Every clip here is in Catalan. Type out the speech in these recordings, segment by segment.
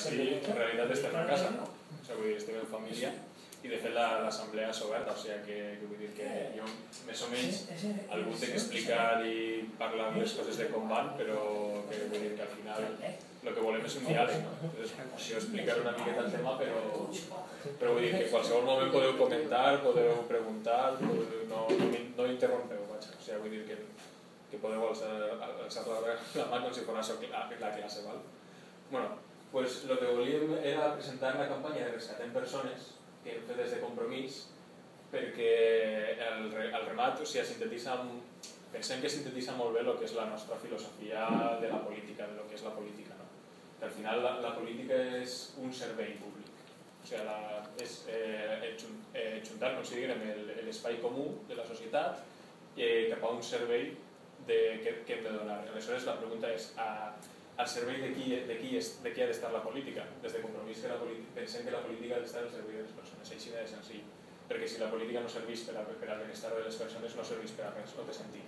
sí, en realitat estem a casa, vull dir, estem en família, i de fet l'assemblea és oberta, o sigui que vull dir que jo més o menys algú té que explicar i parlar les coses de com van, però que vull dir que al final el que volem és un diàleg, no? Això explicar una miqueta el tema, però vull dir que en qualsevol moment podeu comentar, podeu preguntar, no interrompeu, vaja, o sigui, vull dir que podeu alçar la mà com si fos la classe, val? Bueno, pues el que volíem era presentar la campanya de Rescatem Persones que hem fet des de Compromís, perquè el remat pensem que sintetitza molt bé el que és la nostra filosofia de la política, de lo que és la política, no? Que al final la política és un servei públic, o sigui, és juntar, considerem, l'espai comú de la societat cap a un servei que hem de donar. Aleshores la pregunta és al servei de qui ha d'estar la política. Des de Compromís pensem que la política ha d'estar al servei de les persones, així de senzill, perquè si la política no serveix per al benestar de les persones no serveix per a res, no té sentit.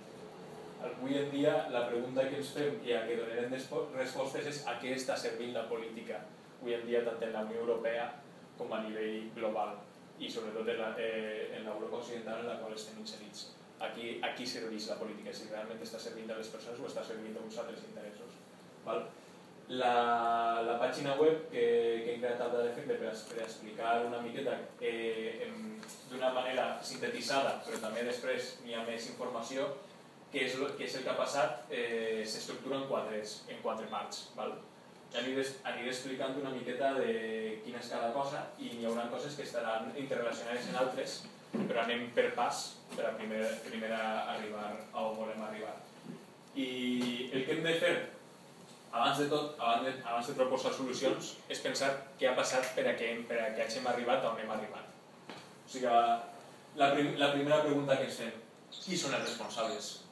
Avui en dia la pregunta que ens fem i a què donarem respostes és a què està servint la política avui en dia tant en la Unió Europea com a nivell global i sobretot en l'Europa occidental en la qual estem inserits. A qui serveix la política, si realment està servint a les persones o està servint a uns altres interessos. La pàgina web que hem creat al d'efecte per explicar una miqueta d'una manera sintetitzada, però també després hi ha més informació, què és el que ha passat, s'estructura en quatre parts. Aniré explicant una miqueta de quina és cada cosa i hi haurà coses que estaran interrelacionades en altres, però anem per pas per a primer arribar a on volem arribar. I el que hem de fer abans de tot, abans de proposar solucions, és pensar què ha passat per a que hàgim arribat on hem arribat. O sigui, la primera pregunta que ens fem, qui són els responsables?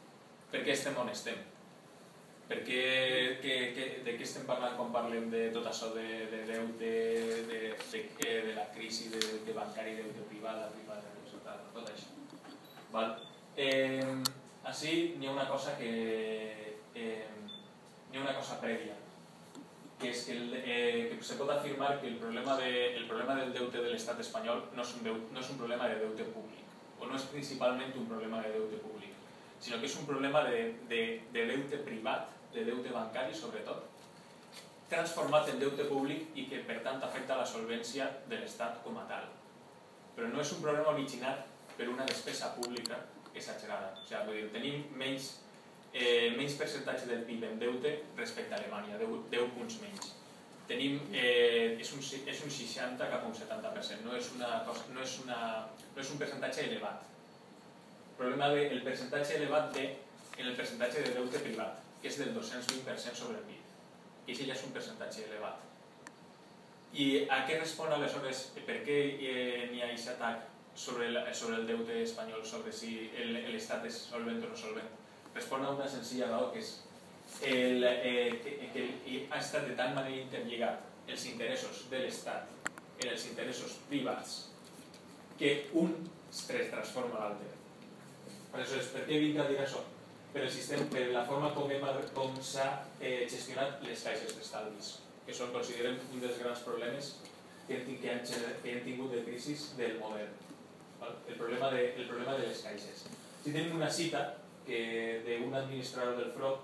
Per què estem on estem? De què estem parlant quan parlem de tot això de deute, de la crisi de deute bancari, deute privat, tot això. Així n'hi ha una cosa prèvia, que és que se pot afirmar que el problema del deute de l'estat espanyol no és un problema de deute públic, o no és principalment un problema de deute públic, sinó que és un problema de deute privat, de deute bancari sobretot, transformat en deute públic i que per tant afecta la solvència de l'estat com a tal. Però no és un problema originat per una despesa pública exagerada. O sigui, tenim menys percentatge del PIB en deute respecte a Alemanya, 10 punts menys. És un 60 cap a un 70%, no és un percentatge elevat. El problema és el percentatge elevat en el percentatge de deute privat, que és del 220% sobre el PIB. I això ja és un percentatge elevat. I a què respon aleshores, per què n'hi ha aquest atac sobre el deute espanyol, sobre si l'estat és solvent o no solvent? Respon a una senzilla raó, que és que ha estat de tal manera interlligat els interessos de l'estat en els interessos privats que un es transforma a l'altre. Aleshores, per què vinc a dir això? Per la forma com s'ha gestionat les caixes d'estalvis, que són, considerem, un dels grans problemes que hem tingut de crisi del model. El problema de les caixes. Si tenim una cita d'un administrador del FROB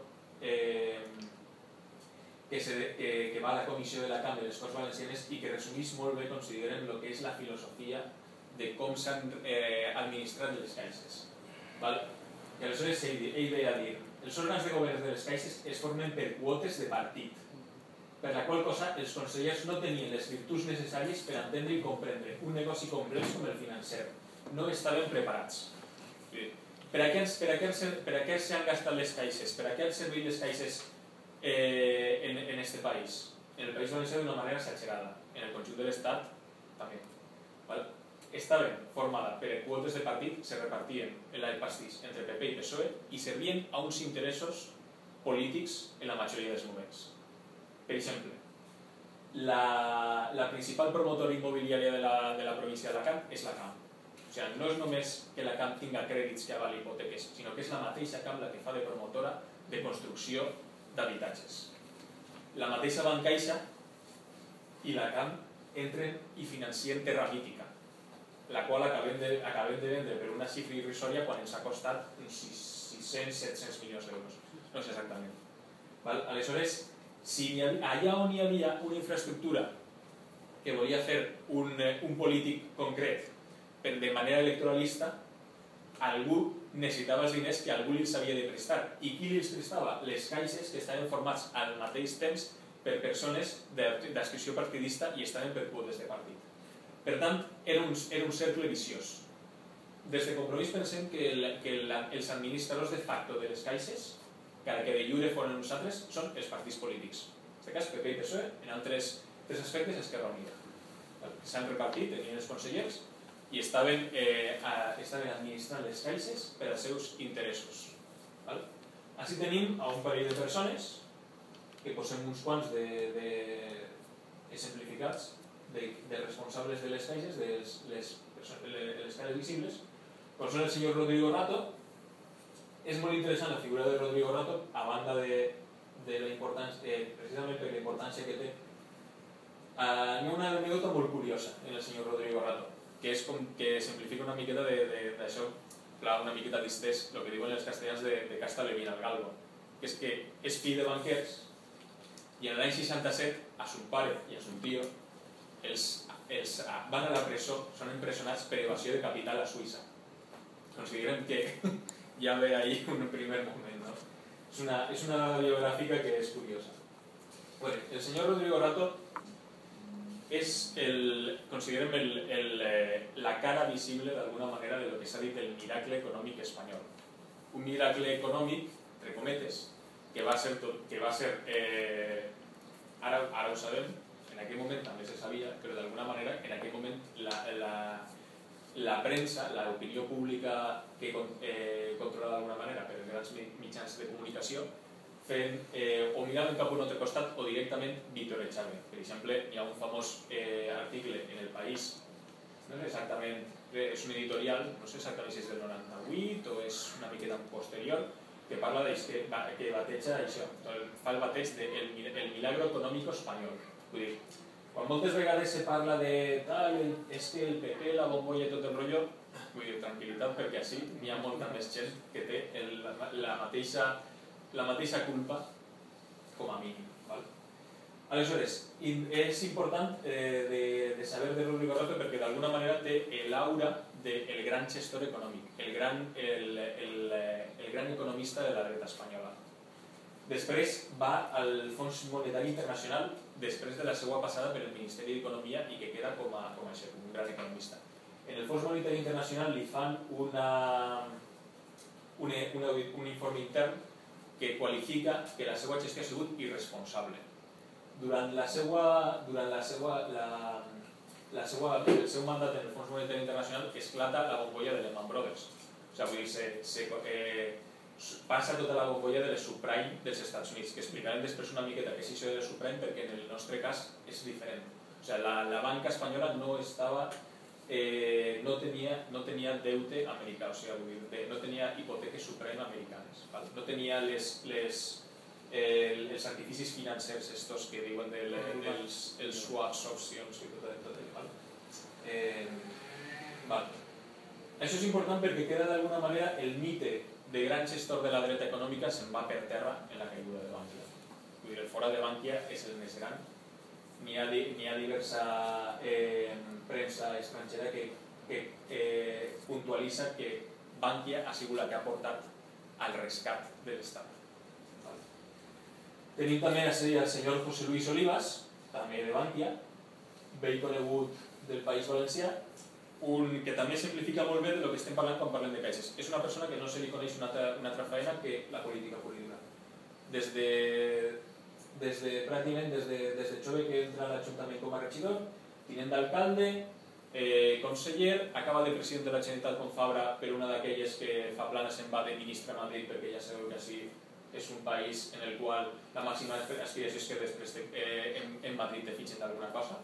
que va a la comissió de la Cambra de les Corts Valencianes i que resumís molt bé, considerem, el que és la filosofia de com s'han administrat les caixes. I aleshores ell ve a dir: els òrgans de govern de les caixes es formen per quotes de partit, per la qual cosa els consellers no tenien les virtuts necessàries per entendre i comprendre un negoci complex com el financer. No estaven preparats. Per a què s'han gastat les caixes? Per a què han servit les caixes en aquest país? En el País Valencià d'una manera exagerada. En el conjunt de l'Estat també. Estaven formada per quotes de partit, se repartien el pastís entre PP i PSOE i servien a uns interessos polítics en la majoria dels moments. Per exemple, la principal promotora immobiliària de la província d'Alacant és la CAM. O sigui, no és només que la CAM tinga crèdits que avali hipoteques, sinó que és la mateixa CAM la que fa de promotora de construcció d'habitatges. La mateixa Bancaixa i la CAM entren i financien Terra Mítica, la qual acabem de vendre per una xifra irrisòria quan ens ha costat uns 600-700 milions d'euros. No sé exactament. Aleshores, allà on hi havia una infraestructura que volia fer un polític concret de manera electoralista, algú necessitava els diners que algú els havia de prestar. I qui els prestava? Les caixes que estaven formats al mateix temps per persones d'adscripció partidista i estaven per quotes de partit. Per tant, era un cercle viciós. Des de Compromís pensem que els administradors de facto de les caixes, encara que de lliure foren nosaltres, són els partits polítics. En aquest cas, PP i PSOE, en altres aspectes, Esquerra Unida. S'han repartit, tenien els consellers, i estaven administrant les caixes per als seus interessos. Així tenim a un parell de persones, que posem uns quants exemplificats, de responsables de les caixes, de les cares visibles, com són el senyor Rodrigo Rato. És molt interessant la figura de Rodrigo Rato, a banda de la importància, precisament per la importància que té. Hi ha una anècdota molt curiosa en el senyor Rodrigo Rato, que és com que simplifica una miqueta d'això, una miqueta distès, el que diuen els castellans de casta levina al galgo, que és que és fill de banquers i en l'any 67 a son pare i a son tio els van a la presó, són empresonats per evasió de capital a Suïssa. Considerem que ja ve ahí un primer moment, no? És una dada biogràfica que és curiosa. El senyor Rodrigo Rato és, considerem, la cara visible d'alguna manera de lo que s'ha dit el miracle econòmic espanyol. Un miracle econòmic, entre cometes, que va ser, ara ho sabem, en aquell moment també se sabia, però d'alguna manera en aquell moment la premsa, l'opinió pública que controla d'alguna manera per grans mitjans de comunicació, o miraven cap a un altre costat o directament vitorejaven. Per exemple, hi ha un famós article en El País, no sé exactament, és un editorial, no sé exactament si és del 98 o és una miqueta posterior, que parla que bateja això, fa el bateig del milagro econòmic espanyol. Vull dir, quan moltes vegades se parla de tal, és que el PP, la bombolla i tot el rotllo, vull dir, tranquil·litat, perquè així hi ha molta més gent que té la mateixa culpa com a mínim. Aleshores, és important de saber de Rodrigo Rato perquè d'alguna manera té l'aura del gran gestor econòmic, el gran economista de la dreta espanyola. Després va al Fons Monetari Internacional després de la seva passada per el Ministeri d'Economia i que queda com un gran economista. En el Fons Monetari Internacional li fan un informe intern que qualifica que la seva gestió ha sigut irresponsable. Durant el seu mandat en el Fons Monetari Internacional esclata la bombolla de Lehman Brothers. Vull dir, passa tota la bombolla de les subprime dels Estats Units, que explicarem després una miqueta què és això de les subprime perquè en el nostre cas és diferent. La banca espanyola no tenia deute americà, no tenia hipoteques subprime americanes, no tenia els artificis financers estos que diuen dels swaps, opcions i tot allò. Això és important perquè queda d'alguna manera el mite de gran gestor de la dreta econòmica se'n va per terra en la caiguda de Bankia. Vull dir, el fora de Bankia és el més gran. N'hi ha diversa premsa estrangera que puntualitza que Bankia ha sigut la que ha portat al rescat de l'Estat. Tenim també el senyor José Luis Olivas, també de Bankia, vell conegut del País Valencià, que també simplifica molt bé del que estem parlant quan parlem de caixes. És una persona que no se li coneix una altra feina que la política pura i dura. Pràcticament des de jove que entra a l'Ajuntament com a regidor, tinent d'alcalde, conseller, acaba de president de la Generalitat com Fabra per una d'aquelles que fa planes se'n va de ministre a Madrid perquè ja sabeu que així és un país en el qual la màxima aspiració és que després en Madrid te fitxen d'alguna cosa.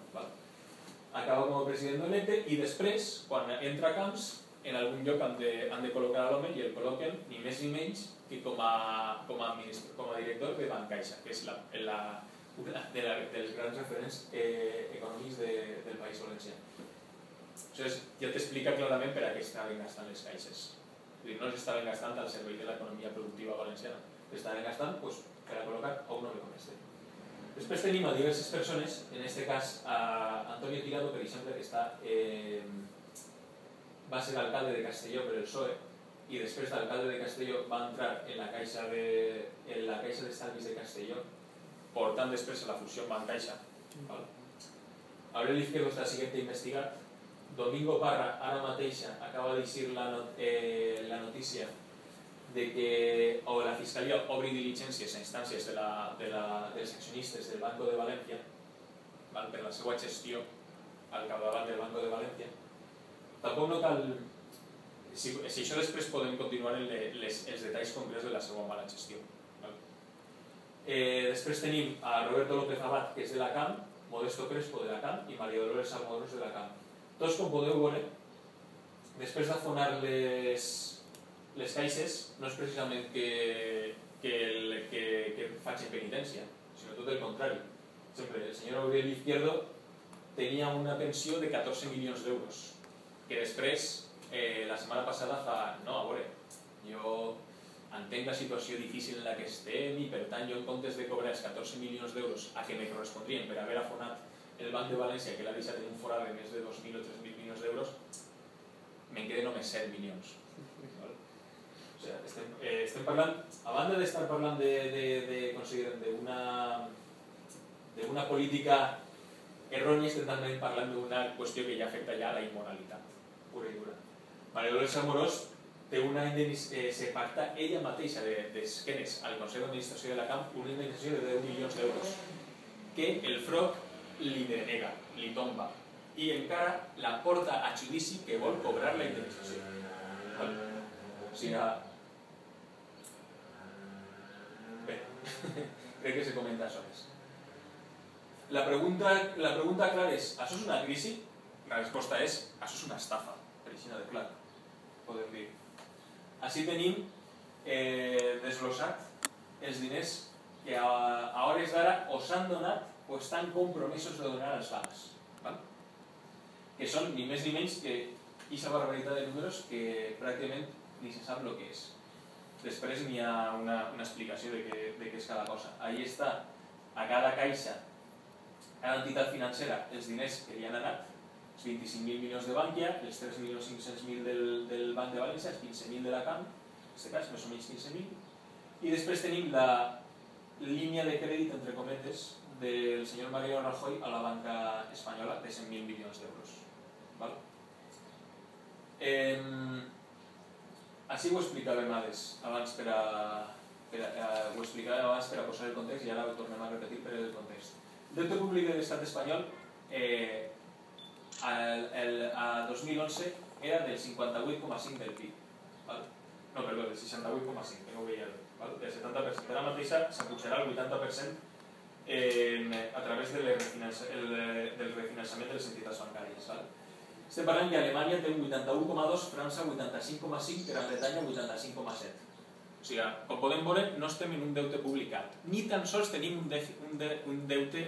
Acaba com a president electe i després, quan entra a Camps, en algun lloc han de col·locar a l'home i el col·loquen ni més ni menys que com a director de Bancaixa, que és una dels grans referents econòmics del País Valencià. Aleshores, ja t'explica clarament per a què estaven gastant les caixes. No les estaven gastant al servei de l'economia productiva valenciana, les estaven gastant per a col·locar a un home com este. Després tenim a diverses persones, en aquest cas a Antonio Tirado, per exemple, que va ser alcalde de Castelló per el PSOE, i després d'alcalde de Castelló va entrar en la Caixa d'Estalvis de Castelló, portant després a la fusió amb Bancaixa. Aurelio Izquierdo està siguent investigat. Domingo Parra ara mateixa acaba de dir la notícia de que la Fiscalia obri diligències a instàncies dels accionistes del Banco de València per la seva gestió al capdavant del Banco de València. Tampoc no cal... Si això després podem continuar en els detalls concrets de la seva mala gestió. Després tenim a Roberto López Abad, que és de la CAM, Modesto Crespo de la CAM i María Dolores Almodros de la CAM. Tots, com podeu veure, després d'afonar les caixes, no és precisament que facin penitència, sinó tot el contrari. El senyor Aurelio Izquierdo tenia una pensió de 14 milions d'euros, que després, la setmana passada, no, a veure, jo entenc la situació difícil en la que estem i per tant jo en comptes de cobrar els 14 milions d'euros a què me correspondrien per haver afonat el Banc de València, que l'ha deixat en un forat de més de 2.000 o 3.000 milions d'euros, me'n queden només 7 milions. Estem parlant, a banda d'estar parlant d'una política errònia, estem també parlant d'una qüestió que ja afecta ja la immoralitat pura i dura. María Dolores Almodros se pacta ella mateixa d'esquenes al Consell d'Administració de la CAM una indemnització de 10 milions d'euros que el FROC li denega, li tomba i encara la porta a judici que vol cobrar la indemnització. O sigui, bé, crec que se comenta això més. La pregunta clara és, això és una crisi? La resposta és, això és una estafa, per així de clar, podem dir. Així tenim desglossat els diners que a hores d'ara o s'han donat o estan compromesos de donar als bancs, que són ni més ni menys que aquesta barbaritat de números que pràcticament ni se sap el que és. Després n'hi ha una explicació de què és cada cosa. Ahí està, a cada caixa, cada entitat financera, els diners que li han anat, els 25.000 milions de Bankia, els 3.500.000 del Banc de València, els 15.000 de la CAM, en aquest cas, més o menys 15.000, i després tenim la línia de crèdit, entre cometes, del senyor Mariano Rajoy a la banca espanyola de 100.000 milions d'euros. Així ho explicàvem abans per a posar el context i ara ho tornem a repetir per el context. El deute públic de l'estat espanyol a 2011 era del 58,5 del PIB. No, perdó, del 68,5, que no ho veia bé. Del 70%. Ara mateixa s'apujarà al 80% a través del refinançament de les entitats bancàries. Estem parlant que Alemanya té un 81,2, França 85,5, Gran Bretanya 85,7. O sigui, com podem veure, no estem en un deute públic alt, ni tan sols tenim un deute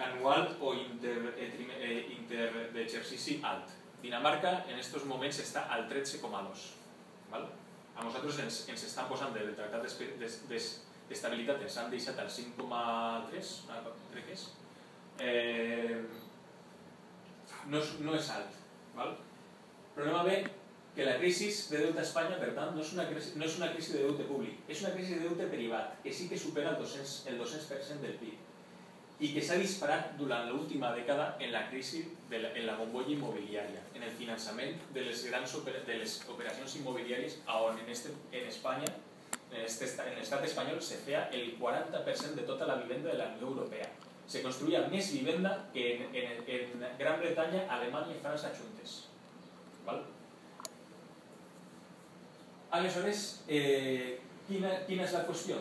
anual o d'exercici alt. Dinamarca en aquests moments està al 13,2. A nosaltres ens estan posant del tractat d'estabilitat, ens han deixat al 5,3, crec que és. No és alt. Però anem a veure que la crisi de deute a Espanya, per tant, no és una crisi de deute públic, és una crisi de deute privat, que sí que supera el 200% del PIB i que s'ha disparat durant l'última dècada en la crisi, en la bombolla immobiliària, en el finançament de les operacions immobiliàries on en Espanya, en l'estat espanyol, se feia el 40% de tota la vivenda de la Unió Europea. Se construïa més vivenda que en Gran Bretanya, Alemanya i França juntes. Aleshores, quina és la qüestió?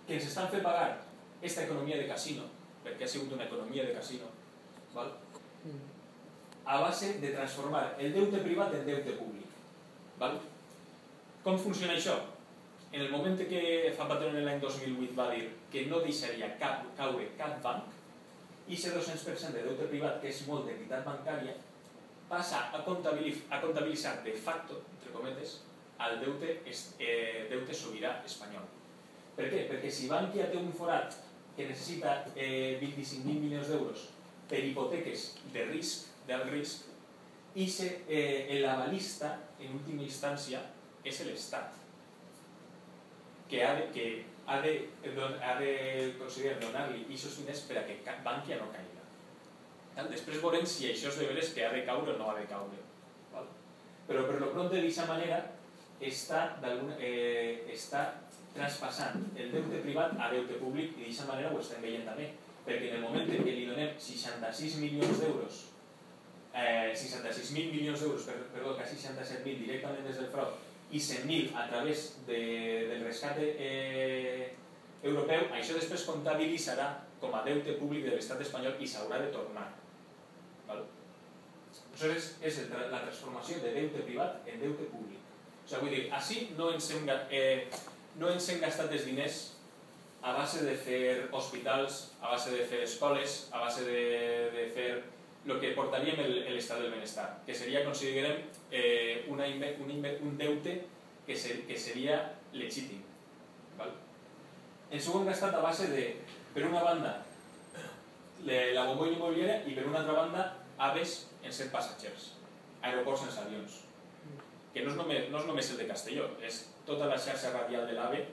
Que ens estan fent pagar aquesta economia de casino, perquè ha sigut una economia de casino, a base de transformar el deute privat en deute públic. Com funciona això? en el moment que Zapatero en l'any 2008 va dir que no deixaria caure cap banc, i aquest 200% de deute privat, que és molt d'entitat bancària, passa a comptabilitzar de facto, entre cometes, el deute sobirà espanyol. Per què? Perquè si Bankia té un forat que necessita 25.000 milions d'euros per hipoteques de risc, d'alt risc, i l'avalista, en última instància, és l'Estat, que ha de considerar donar-li aquests diners per a que Bankia no caigui. Després veurem si això és de veres que ha de caure o no ha de caure. Però per lo pronto, d'aquesta manera, està traspassant el deute privat a deute públic i d'aquesta manera ho estem veient també. Perquè en el moment en què li donem 66 milions d'euros, 66.000 milions d'euros, perdó, quasi 67.000 directament des del frau, i 100.000 a través del rescat europeu, això després comptabilitzarà com a deute públic de l'estat espanyol i s'haurà de tornar. Això és la transformació de deute privat en deute públic. Vull dir, així no ens hem gastat els diners a base de fer hospitals, a base de fer escoles, a base de fer el que portaríem l'estat del benestar, que seria, considerem, un deute que seria legítim. Ens ho hem gastat a base de, per una banda, la bombolla immobiliària i per una altra banda, aves en 7 passatgers, aeroports sense avions, que no és només el de Castelló, és tota la xarxa radial de l'AVE,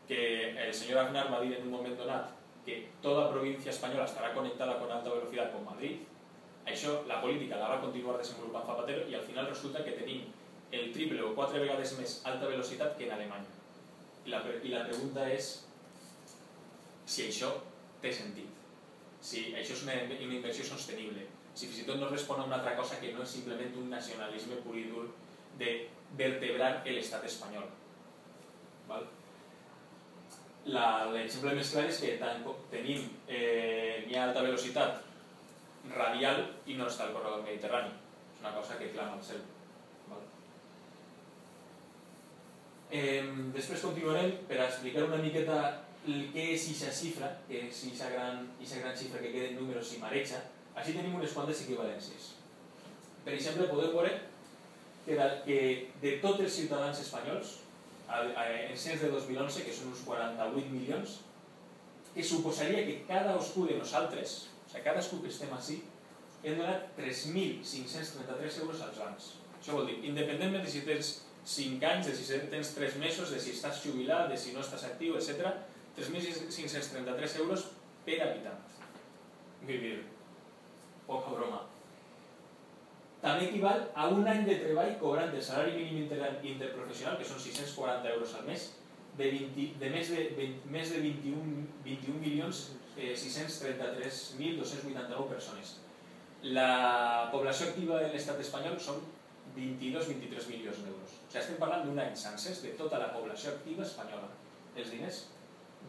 que el senyor Aznar va dir en un moment donat que tota província espanyola estarà connectada con alta velocitat con Madrid. Això, la política la va continuar desenvolupant Zapatero i al final resulta que tenim el triple o 4 vegades més alta velocitat que en Alemanya. I la pregunta és si això té sentit, si això és una inversió sostenible, si fins i tot no respon a una altra cosa que no és simplement un nacionalisme pur i dur de vertebrar l'estat espanyol. L'exemple més clar és que tenim alta velocitat radial i no està al corredor mediterrani. És una cosa que clama al cel. Després continuarem per explicar una miqueta què és aquesta xifra, que és aquesta gran xifra que queda en números i mareja. Així tenim unes quantes equivalències. Per exemple, podeu veure que de tots els ciutadans espanyols, en cens de 2011, que són uns 48 milions, que suposaria que cadascú de nosaltres, cadascú que estem així, hem donat 3.533 euros als bancs. Això vol dir, independentment de si tens 5 anys, de si tens 3 mesos, de si estàs jubilat, de si no estàs actiu, etc., 3.533 euros per habitant. Vull dir, poca broma. També equival a un any de treball cobrant el salari mínim interprofessional, que són 640 euros al mes, de més de 21.633.289 persones. La població activa de l'estat espanyol són 22-23 milions d'euros. Estem parlant d'un any sencer de tota la població activa espanyola, els diners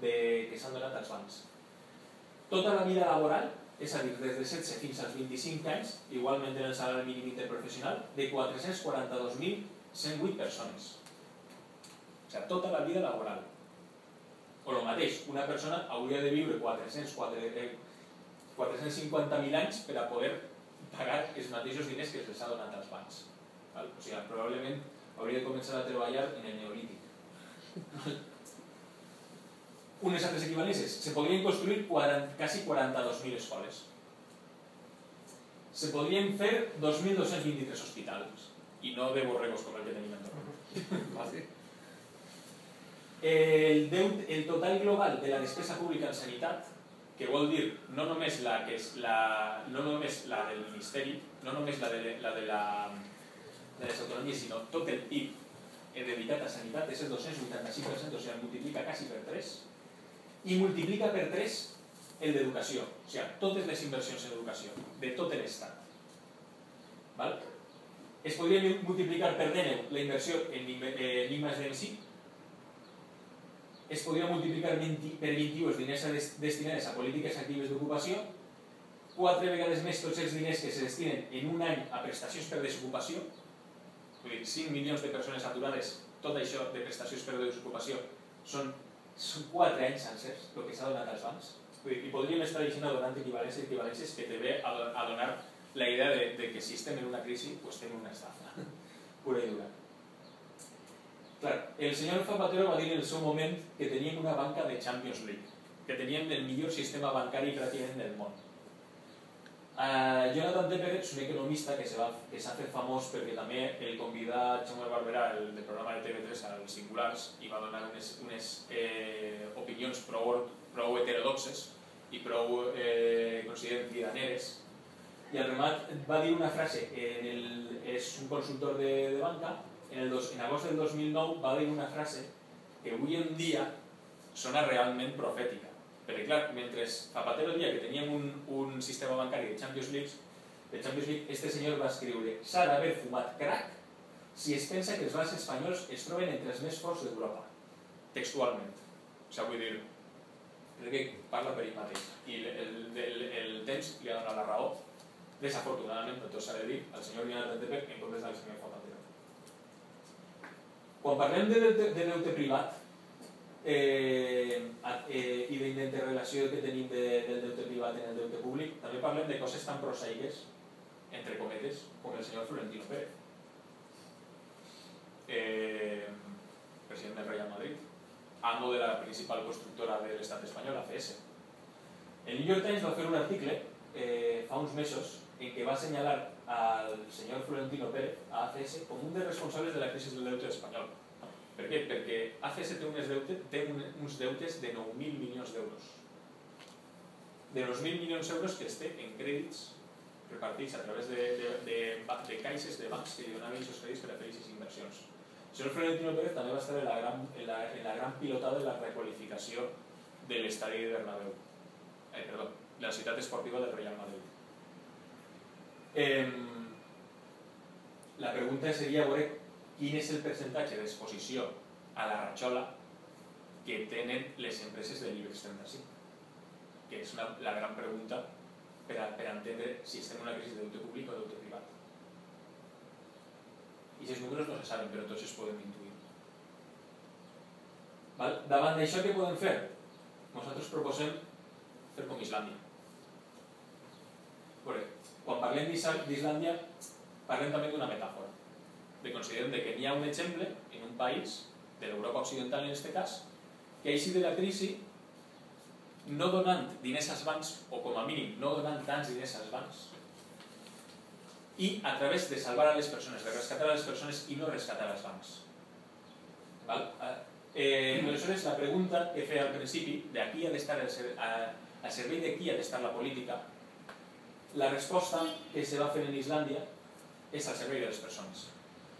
que s'han donat als bancs. Tota la vida laboral, és a dir, des de 16 fins als 25 anys, igualment en el salari mínim interprofessional, de 442.108 persones. O sigui, tota la vida laboral. O el mateix, una persona hauria de viure 450.000 anys per a poder pagar els mateixos diners que se'ls ha donat als bancs. O sigui, probablement hauria de començar a treballar en el neolític. Unes altres equivalències. Se podrien construir quasi 42.000 escoles. Se podrien fer 2.223 hospitals. I no de borregos com el que tenim en torno. El total global de la despesa pública en sanitat, que vol dir no només la del Ministeri, no només la de les autonomies, sinó tot el PIB dedicat a sanitat, és el 285%, o sigui, multiplica quasi per 3, i multiplica per 3 el d'educació, o sigui, totes les inversions en educació, de tot l'Estat. Es podria multiplicar per 10 la inversió en I+D+I, es podria multiplicar per 21 els diners destinats a polítiques actives d'ocupació, 4 vegades més tots els diners que se destinen en un any a prestacions per desocupació, vull dir, 5 milions de persones aturades tot això de prestacions per desocupació són 4 anys sencers el que s'ha donat als bancs. I podríem estar llegint a donant equivalències que te ve a donar la idea de que si estem en una crisi, pues estem en una estafa pura i dura. Clar, el senyor Zapatero va dir en el seu moment que teníem una banca de Champions League, que teníem el millor sistema bancari pràcticament del món. Jonathan Tepper és un economista que s'ha fet famós perquè també el convidat Jaume Barberà, el del programa de TV3 als Singulars, i va donar unes opinions prou heterodoxes i prou, considerem, tiraneres. I al remat va dir una frase, és un consultor de banca, en agost del 2009 va dir una frase que avui en dia sona realment profètica. Perquè, clar, mentre Zapatero deia que teníem un sistema bancari de Champions League, este senyor va escriure: s'ha d'haver fumat crack si es pensa que els bancs espanyols es troben entre els més forts d'Europa. Textualment. O sigui, vull dir, crec que parla per ell mateix. I el temps li ha donat la raó, desafortunadament, però tot s'ha de dir, al senyor Jonathan Tepper en comptes del senyor Zapatero. Quan parlem de deute privat, i d'interrelació que tenim del deute privat en el deute públic, també parlem de coses tan prosaiques, entre cometes, com el senyor Florentino Pérez, president del Real Madrid, amo de la principal constructora de l'estat espanyol, ACS. El New York Times va fer un article fa uns mesos en què va assenyalar al senyor Florentino Pérez, a ACS, com un dels responsables de la crisi del deute espanyol. Per què? Perquè ACS té uns deutes de 9.000 milions d'euros. De 9.000 milions d'euros que es té en crèdits repartits a través de caixes de bancs que li donaven aquests crèdits per a fer aquestes inversions. El senyor Florentino Pérez també va estar en la gran pilotada de la requalificació de l'estadi de Bernabéu. Perdó, de la ciutat esportiva del Real Madrid. La pregunta seria veure quin és el percentatge d'exposició a la ratxola que tenen les empreses de l'IBEX 35, que és la gran pregunta per entendre si estem en una crisi de deute públic o deute privat. I aquests números no se saben, però tots els podem intuir. Davant d'això, què podem fer? Nosaltres proposem fer com Islàndia. Quan parlem d'Islàndia, parlem també d'una metàfora. Considerem que hi ha un exemple en un país, de l'Europa occidental en aquest cas, que ha eixit de la crisi no donant diners als bancs, o com a mínim no donant tants diners als bancs, i a través de salvar a les persones, de rescatar a les persones i no rescatar als bancs. Aleshores, la pregunta que feia al principi, d'aquí ha d'estar al servei de qui ha d'estar la política, la resposta que se va fer en Islàndia és al servei de les persones.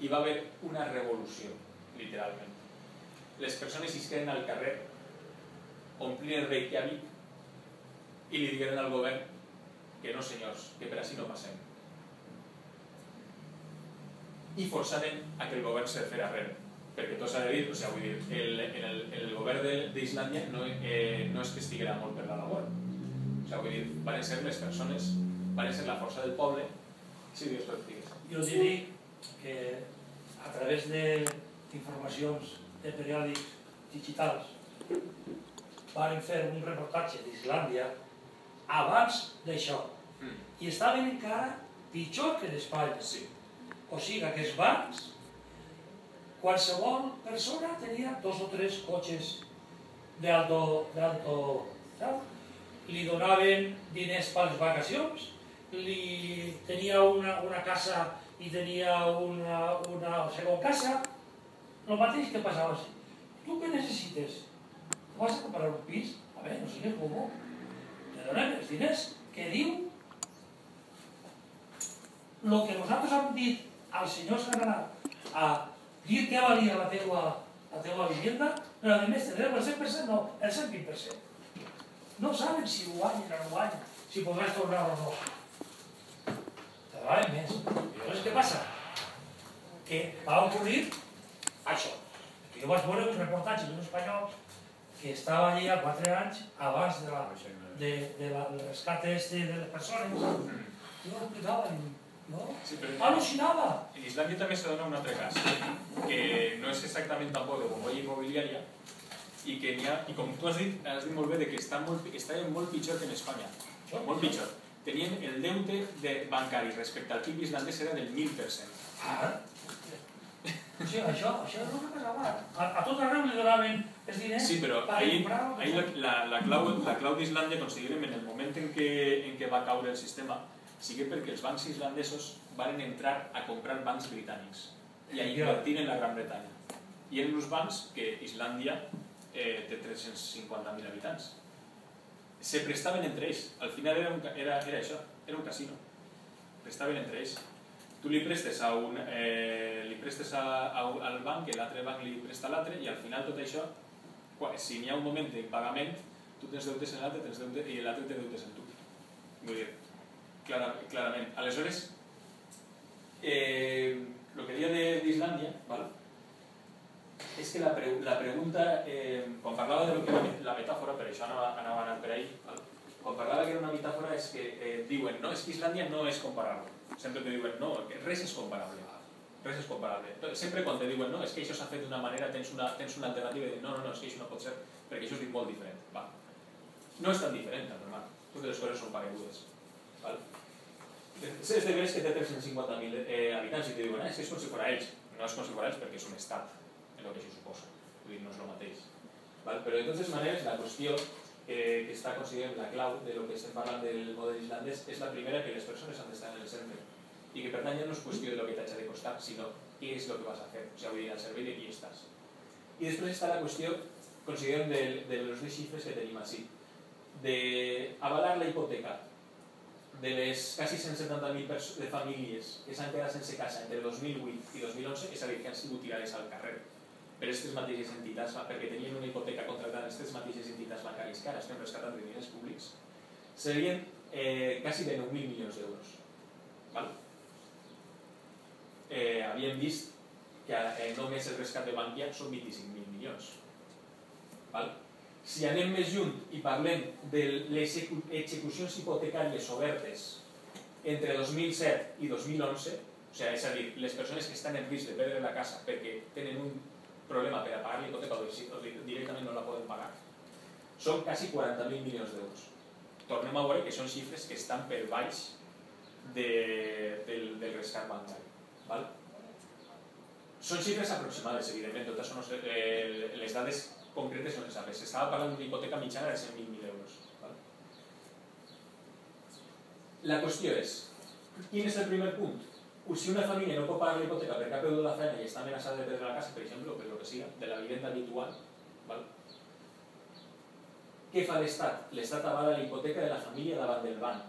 I va haver una revolució, literalment. Les persones isqueren al carrer, omplien Reykjavik i li digueren al govern que no, senyors, que per així no passem. I forçaren a que el govern se fera res, perquè tot s'ha de dir, vull dir, el govern d'Islàndia no és que estiguera molt per la labor. Vull dir, van ser les persones, van ser la força del poble. Sí, Dios tot digues. Jo diria que a través d'informacions de periòdics digitals van fer un reportatge d'Islàndia abans d'això i estaven encara pitjor que d'Espanya. O sigui que els bancs, qualsevol persona tenia 2 o 3 cotxes d'alto, li donaven diners per les vacacions, tenia una casa i tenia una segona casa, el mateix que passava així. Tu què necessites? Vas a comprar un pis? A veure, no sigues bobo. Te donem els diners que diu el que nosaltres hem dit al senyor Sagrat a dir què valia la teva vivienda, però a més tindrem el 100%, no, el 120%. No saben si ho guanyen o no guanyen, si podràs tornar o no. Te demanen més. Llavors, què passa? Que va ocorrir això. Jo vaig veure un reportatge d'un espanyol que estava allà 4 anys abans del rescat de les persones. Jo ho explicava Al·lucinava. En Islàndia també se dona un altre cas, que no és exactament tampoc de bombolla immobiliària i que n'hi ha, i com tu has dit molt bé, que està molt pitjor que en Espanya, molt pitjor. Tenien el deute bancari respecte al PIB islandès era del 1000%. Sí, això és el que passava. A tot arreu li donaven els diners. Sí, però ahir la clau d'Islàndia, considerem, en el moment en què va caure el sistema, sigui perquè els bancs islandesos van entrar a comprar bancs britànics i a invertir en la Gran Bretanya. I eren uns bancs que Islàndia té 350.000 habitants. Se prestaven entre ells. Al final era això, era un casino. Prestaven entre ells. Tu li prestes al banc, que l'altre banc li presta a l'altre, i al final tot això, si n'hi ha un moment d'impagament, tu tens deutes en l'altre i l'altre té deutes en tu. Vull dir, clarament. Aleshores, el que deia d'Islàndia és que la pregunta, quan parlava de la metàfora, per això anava anant per ahí, quan parlava que era una metàfora és que diuen, no, és que Islàndia no és comparable. Sempre te diuen, no, que res és comparable. Res és comparable. Sempre quan te diuen, no, és que això s'ha fet d'una manera, tens una alternativa, i diuen, no, és que això no pot ser, perquè això és molt diferent. No és tan diferent, normal. Totes les coses són paregudes. És de veres que té 350.000 habitants i te diuen, és que és com si fos ells. No és com si fos ells perquè és un estat, el que això suposa. Vull dir, no és el mateix. Però de totes maneres, la qüestió que està considerant la clau de lo que estem parlant del model islandès és la primera, que les persones han d'estar en el centre i que per tant ja no és qüestió de lo que t'hagi de costar, sinó què és el que vas a fer, o sigui, al servei de qui estàs. I després està la qüestió, considerem, de les dues xifres que tenim així, d'avalar la hipoteca de les quasi 170.000 famílies que s'han quedat sense casa entre 2008 i 2011, és a dir, que han sigut tirades al carrer per aquestes mateixes entitats, perquè tenien una hipoteca contractada en aquestes mateixes entitats bancàries que ara estem rescatant de diners públics, serien quasi de 9.000 milions d'euros. Havíem vist que només el rescat de Bankia són 25.000 milions. Si anem més lluny i parlem de les execucions hipotecàries obertes entre 2007 i 2011, és a dir, les persones que estan en risc de perdre la casa perquè tenen un problema per a pagar la hipoteca o directament no la poden pagar, són quasi 40.000 milions d'euros. Tornem a veure que són xifres que estan per baix del rescat bancari. Són xifres aproximades, evidentment, totes són les dades concretes no les sabes. S'estava parlant d'una hipoteca mitjana de 120.000 euros. La qüestió és, quin és el primer punt? Si una família no pot pagar la hipoteca perquè ha perdut la feina i està amenaçada de perdre la casa, per exemple, o per el que sigui, de la vivenda habitual, què fa l'Estat? L'Estat avala la hipoteca de la família davant del banc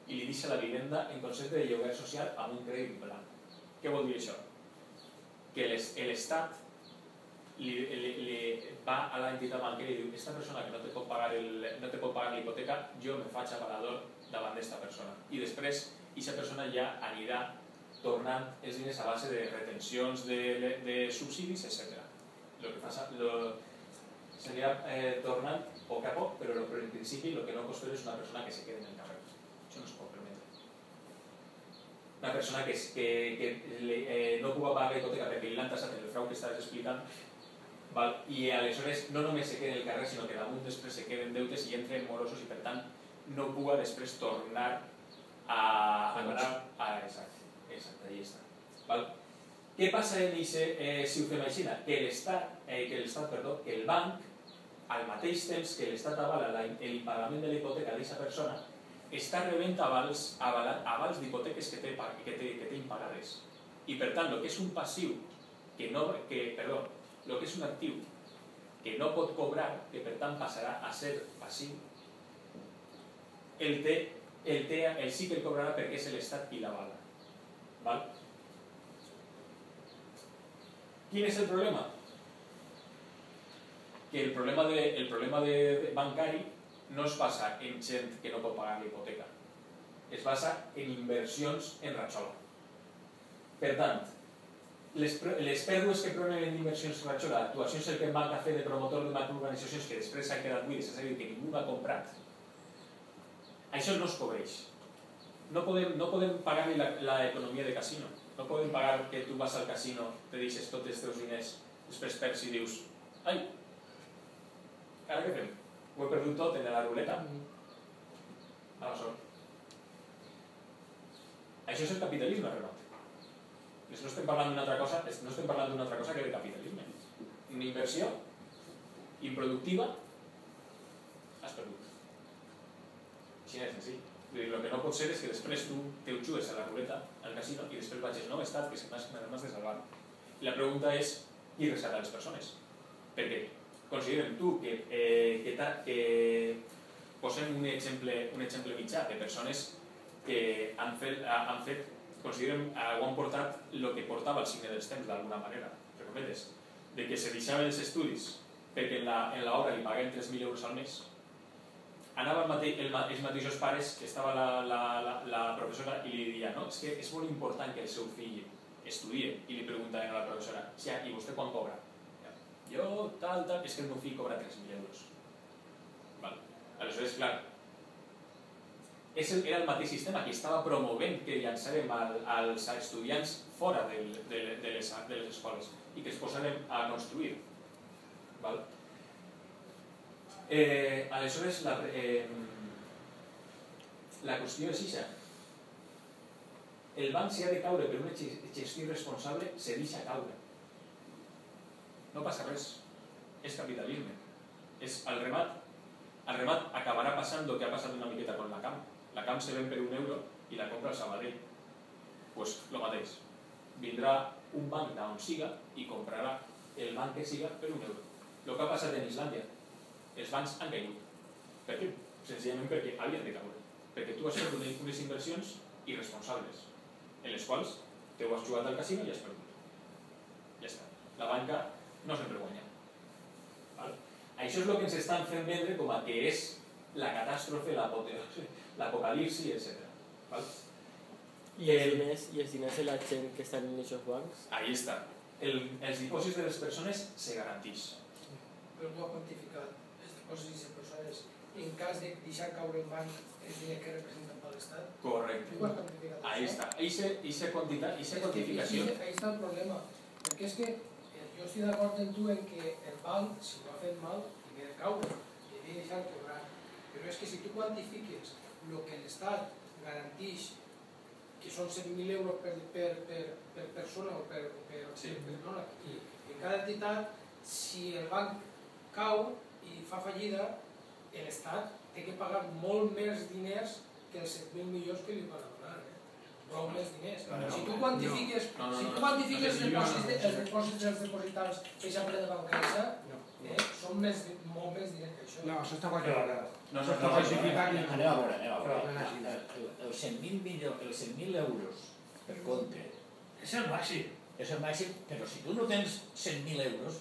i li deixa la vivenda en concepte de lloguer social amb un crèdit blanc. Què vol dir això? Que l'Estat va a l'entitat bancària i diu, aquesta persona que no te pot pagar la hipoteca, jo me faig avalador davant d'esta persona. I després, aquesta persona ja anirà tornant els diners a base de retencions de subsidis, etc. El que passa s'anirà tornant a poc a poc, però en principi el que no costa és una persona que se quedi en el carrer. Això no es pot permetre. Una persona que no pugui pagar la hipoteca perquè li l'han tassat en el frau que estaves explicant, i aleshores no només se queda en el carrer, sinó que damunt després se queden deutes i entren morosos i per tant no pugui després tornar a anar a... Exacte, ahí està. Què passa si ho fem així? Que el banc, al mateix temps que l'Estat avala l'impagament de la hipoteca d'aquesta persona, està rebent avals d'hipoteques que té impagades. I per tant, el que és un passiu, el que és un actiu que no pot cobrar, que per tant passarà a ser passiu, el sí que el cobrarà perquè és l'Estat qui l'avala. Quin és el problema? Que el problema bancari no es basa en gent que no pot pagar la hipoteca, es basa en inversions en ratxola. Per tant, les pèrdues que provenen d'inversions en ratxola, actuacions que el banc ha fet de promotor de macroorganitzacions que després s'han quedat buides, és a dir, que ningú no ha comprat, això no es cobreix. no podem pagar-li l'economia de casino. No podem pagar que tu vas al casino, te deixes tots els teus diners, després perds i dius ai, ara què fem? Ho he perdut tot en la ruleta? Mala sort. Això és el capitalisme, Renat. No estem parlant d'una altra cosa que de capitalisme. Una inversió improductiva has perdut. Així és senzill. El que no pot ser és que després tu te ho jugues a la ruleta, al casino, i després vagis nou estat que m'has de salvar. I la pregunta és, qui rescata les persones? Per què? Considerem tu que posem un exemple mitjà de persones que han fet, considerem, ho han portat el que portava el signe dels temps d'alguna manera, recometes, de que se deixaven els estudis perquè en l'obra li paguen 3.000 euros al mes. Anaven els mateixos pares, que estava la professora i li diria no, és que és molt important que el seu fill estudie, i li preguntaven a la professora i vostè quan cobra? Jo, tal, és que el meu fill cobra 3.000 euros. Aleshores, clar, era el mateix sistema que estava promovent que llançàrem als estudiants fora de les escoles i que es posàrem a construir. Aleshores, la qüestió és això. El banc, si ha de caure per una gestió irresponsable, se deixa caure. No passa res. És capitalisme. Al remat acabarà passant el que ha passat una miqueta amb la camp. La camp se ven per €1 i la compra al Sabadell. Doncs el mateix. Vindrà un banc d'on siga i comprarà el banc que siga per €1. El que ha passat en Islàndia. Els bancs han caigut. Per què? Senzillament perquè havien de caure. Perquè tu has fet unes inversions irresponsables, en les quals t'ho has jugat al casino i has perdut. Ja està. La banca no sempre guanya. Això és el que ens estan fent vendre com a que és la catàstrofe, l'apocalipsi, etc. I els diners de la gent que estan en aquests bancs? Ahí està. Els dipòsits de les persones se garanteix. Però no ha quantificat els dipòsits de persones en cas de deixar caure el banc el diner que representen per l'Estat? Correcte. No ho has quantificat. Ahí està. Eixa quantificació. Ahí està el problema. Perquè és que jo estic d'acord amb tu en que el banc, si ho ha fet mal, havia de caure, i havia de deixar quebrar. Però és que si tu quantifiques el que l'Estat garanteix, que són 100.000 euros per persona o per dona, i en cada entitat, si el banc cau i fa fallida, l'Estat té que pagar molt més diners que els 7.000 milions que li van a donar. Prou més diners. Si tu quantifiques els dipòsits dels depositants que ja prenen bancària, són molt més diners que això. No, això està quantificat. No s'està quantificat. Anem a veure. Els 100.000 euros per compte És el màxim. és el màxim, però si tu no tens 100.000 euros,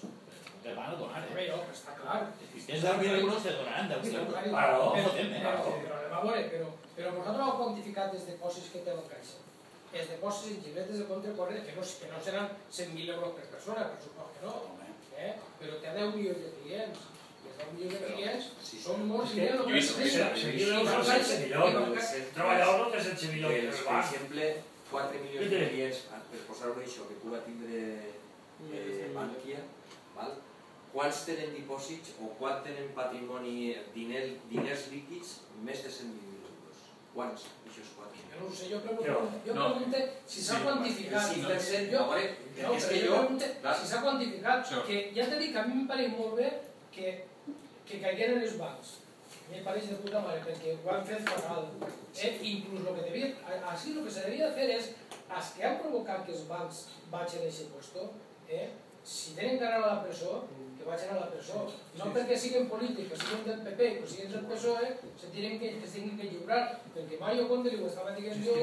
te van a donar. Però està clar. Si tens 10.000 euros, te donaran 10.000 euros. Però vosaltres heu quantificat els dipòsits que té la Caixa. Els dipòsits en llibretes de compte corrent, que no seran 100.000 euros per persona, per suport que no, però té 10 milions de clients. I els 10 milions de clients són molts diners. Treballadors de 16 milions. Per exemple, 4 milions de clients, per posar-ho això, que pugui tindre Bankia, quants tenen dipòsits o quants tenen patrimoni, diners líquids, més de 120.000 euros? Quants, aquests 4? Jo no ho sé, jo pregunto si s'ha quantificat. Si s'ha quantificat, que ja t'he dit que a mi em pareix molt bé que caigueren els bancs. A mi em pareix de puta mare, perquè ho han fet fatal. Inclús el que devia... Així el que se devia fer és, els que han provocat que els bancs vagin a aquest puesto, si tenen que anar a la presó, que vagin a la presó. No perquè siguin polítics, que siguin del PP, que siguin del PSOE, se tinguin que lliurar. Perquè Mario Conde ho estava dient jo,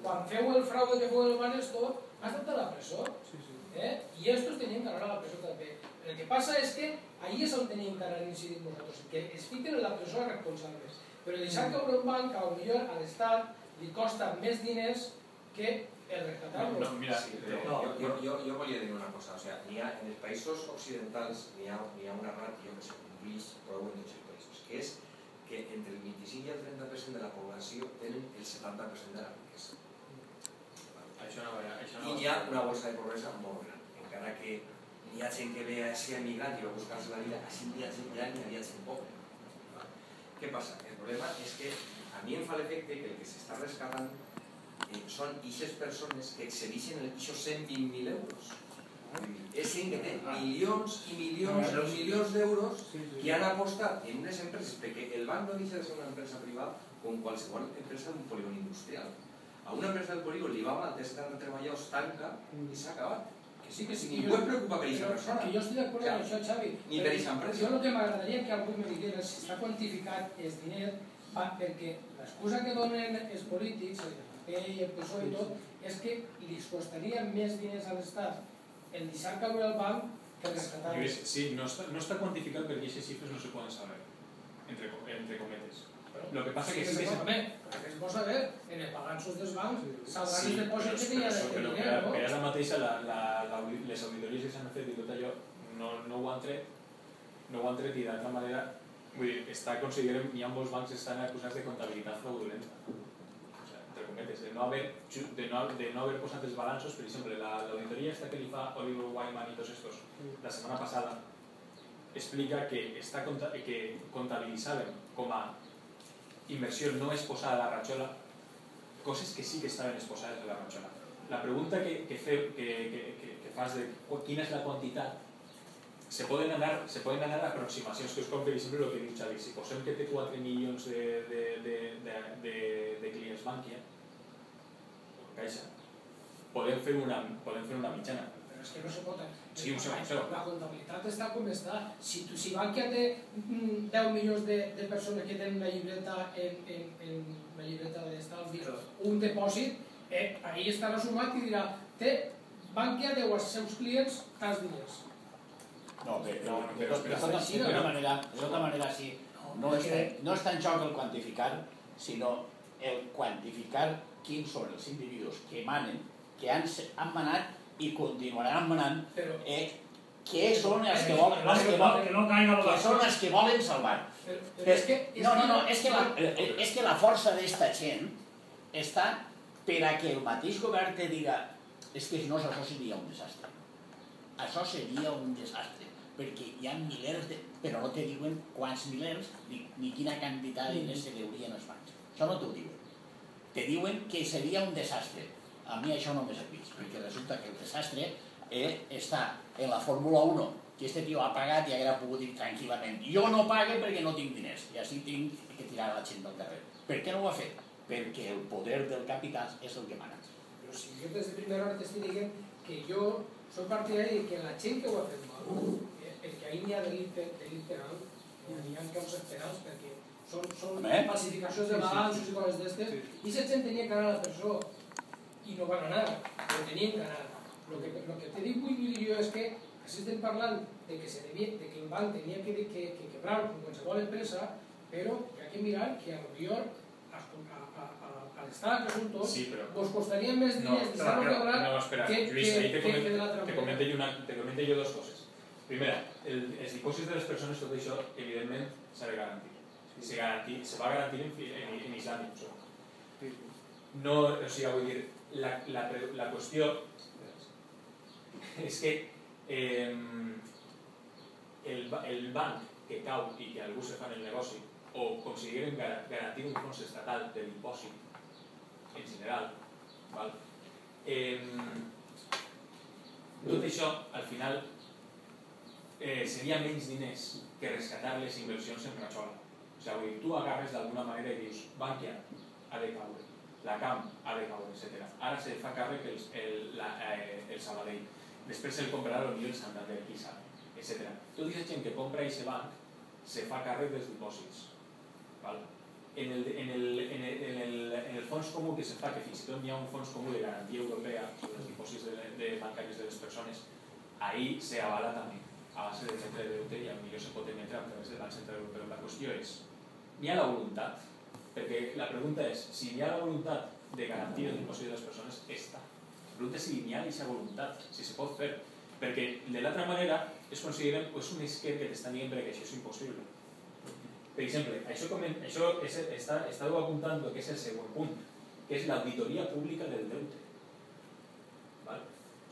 quan feu el fraude que feu el Banesto, has estat a la presó. I estos tenien que anar a la presó també. El que passa és que ahí és on tenim que anar incidint nosaltres, que es fiquen en la presó a responsables. Però deixar caure un banc, potser a l'Estat li costa més diners que el rescatar-lo. Jo volia dir una cosa, en els països occidentals hi ha una ràtio que se compleix prou en tots els països, que és que entre el 25 i el 30% de la població tenen el 70% de la riquesa. I hi ha una bolsa de pobresa molt gran, encara que hi ha gent que ve a ser emigrant i va buscar-se la vida, així hi ha gent gran i hi ha gent pobra. Què passa? El problema és que a mi em fa l'efecte que el que s'està rescatant són aquestes persones que excedeixen els 120.000 euros. És gent que té milions i milions i milions d'euros que han apostat en unes empreses, perquè el banc no deixa de ser una empresa privada com qualsevol empresa d'un polígon industrial. A una empresa del polígon li va mal, té 70 treballadors, tanca i s'ha acabat. Que sí, que sí. Ningú es preocupa per aquesta persona. Que jo estic d'acord amb això, Xavi. Ni per aquesta empresa. Jo el que m'agradaria que algú me digués si està quantificat els diners, perquè l'excusa que donen els polítics, el PP i el PSOE i tot, és que li costaria més diners a l'Estat el deixar caure el banc que rescatar-los. Sí, no està quantificat perquè aquestes xifres no se poden saber, entre cometes. Lo que pasa que sí que perquè es pot saber, en els balanços dels bancs saldran els depòsits que hi ha de diners, no? Però ara mateix les auditories que s'han fet i tot allò no ho han tret i d'altra manera, vull dir, considerem, hi ha molts bancs que estan acusats de comptabilitat fraudulenta. Entre cometes, de no haver posat els balanços, per exemple, l'auditoria que li fa Oliver Wyman i tots estos la setmana passada explica que comptabilitzaven com a inversió no exposada a la ratxola coses que sí que estaven exposades a la ratxola. La pregunta que fas de quina és la quantitat, se poden anar a aproximacions, que és com per exemple el que diu Xavi, si posem que té 4 milions de clients Bankia, Caixa, podem fer una mitjana. Però és que no se pot. Sí, ho sé. La comptabilitat està com està. Si Bankia té 10 milions de persones que tenen una llibreta en la llibreta de l'estalvi, un depòsit, ahí estarà sumat i dirà Bankia deu als seus clients tants diners. No, però de tota manera sí. No està en joc el quantificar, sinó el quantificar quins són els individus que manen, que han manat i continuaran manant, que són els que volen salvar. No, és que la força d'esta gent està per a que el mateix govern te diga és que si no això seria un desastre. Això seria un desastre, perquè hi ha milers de... però no te diuen quants milers ni quina quantitat de diners se deurien als bancs. Això no t'ho diuen. Te diuen que seria un desastre. A mi això no me serveix, perquè resulta que el desastre està en la Fórmula 1, que este tio ha pagat i haguera pogut dir tranquil·lament jo no pague perquè no tinc diners, i així tinc que tirar la gent del carrer. Per què no ho ha fet? Perquè el poder del capital és el que mana. Però si jo des de primera hora t'estic dient que jo soc partidari que la gent que ho ha fet mal, perquè ahir n'hi ha delit penal, n'hi ha causes penals, perquè són falsificacions de balanços i coses d'estes, i la gent tenia que anar a la presó i no van anar, però tenien que anar. El que te dic vull dir jo és que si estem parlant de que el banc tenia que quebrar com qualsevol empresa, però hi ha que mirar que potser a l'estat, vos costaria més diners deixar-lo quebrar que de l'altra manera. Te comento jo dues coses. Primera, els dipòsits de les persones, tot això, evidentment, s'ha de garantir. Se va garantir en islàmic. No, o sigui, vull dir, la qüestió és que el banc que cau i que algú se fa en el negoci o consideren garantir un fons estatal de dipòsit en general, tot això al final seria menys diners que rescatar les inversions en ratxola. O sigui, tu agarres d'alguna manera i dius Bankia ha de caure, la CAM ha de caure, etc. Ara se fa càrrec el Sabadell, després el comprarà potser el Santander, qui sap, etc. Tota aquesta gent que compra aquest banc se fa càrrec dels dipòsits. En el fons comú que se fa, que fins i tot hi ha un fons comú de garantia europea sobre els dipòsits bancaris de les persones, ahí se avala també, a base de centre de deute, i potser se pot emetre a través del Banc Central Europeu. La qüestió és, n'hi ha la voluntat? Perquè la pregunta és, si hi ha la voluntat de garantir el dipòsit de les persones, està. La pregunta és si hi ha aquesta voluntat, si se pot fer. Perquè de l'altra manera es consideren un esquer que t'estan dient perquè això és impossible. Per exemple, això estàveu apuntant el que és el següent punt, que és l'auditoria pública del deute.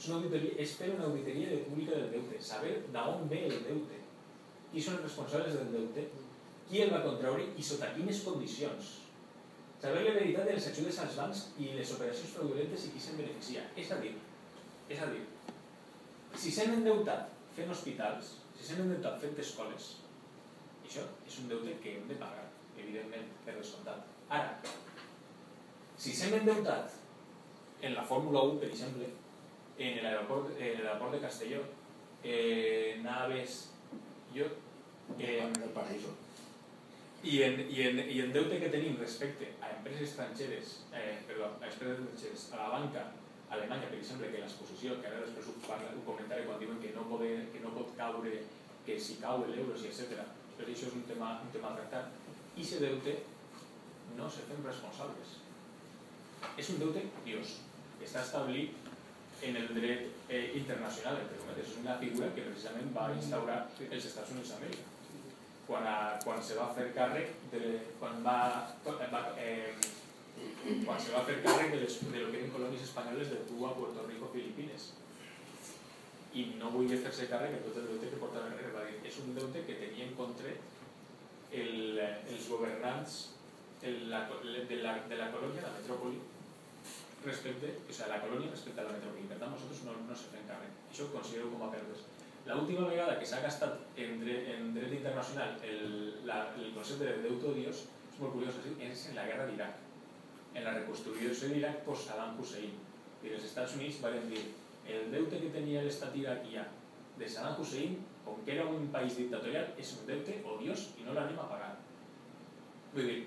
És fer una auditoria pública del deute, saber d'on ve el deute, qui són els responsables del deute, qui el va contraure i sota quines condicions. Saber la veritat de les ajudes als bancs i les operacions fraudulentes i qui se'n beneficia. És a dir, si s'han endeutat fent hospitals, si s'han endeutat fent escoles, això és un deute que hem de pagar, evidentment, per descomptat. Ara, si s'hem endeutat en la Fórmula 1, per exemple, en l'aeroport de Castelló, naves, i en deute que tenim respecte a empreses estrangeres, a la banca alemanya, per exemple, que l'exposició, que ara després ho comentaré quan diuen que no pot caure, que si cau l'euro, etc. Però això és un tema a tractar. I aquest deute no se fem responsables. És un deute odiós, que està establit en el dret internacional, entre cometes. És una figura que precisament va instaurar els Estats Units d'Amèrica. Quan se va fer càrrec de lo que eren colònies espanyoles de Cuba, Puerto Rico, Filipines. I no volia fer-se càrrec de tot el deute que portava darrere. Va dir, és un deute que tenien contra els governants de la colònia, la metròpoli, la colònia respecte a la metròpoli. Per tant, nosaltres no se fem càrrec. Això ho considero com a pèrdues. L'última vegada que s'ha gastat en dret internacional el concepte de deute odiós és molt curiós, és en la guerra d'Iraq. En la reconstrucció d'Iraq post Saddam Hussein. I els Estats Units van dir el deute que tenia l'estat iraquià de Saddam Hussein, com que era un país dictatorial, és un deute odiós i no l'anem a pagar. Vull dir,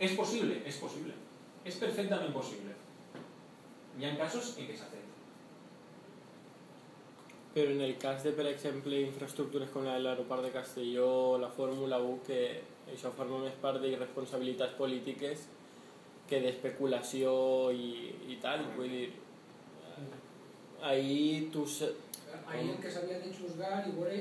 és possible, és perfectament possible. Hi ha casos en què s'ha fet. Pero en el caso de, por ejemplo, infraestructuras como la del aeropuerto de Castelló, la Fórmula 1, que eso forma més part d'irresponsabilitats polítiques que d'especulació i tal, vull dir, ahí tu... Ahí el que s'havia de juzgar i veure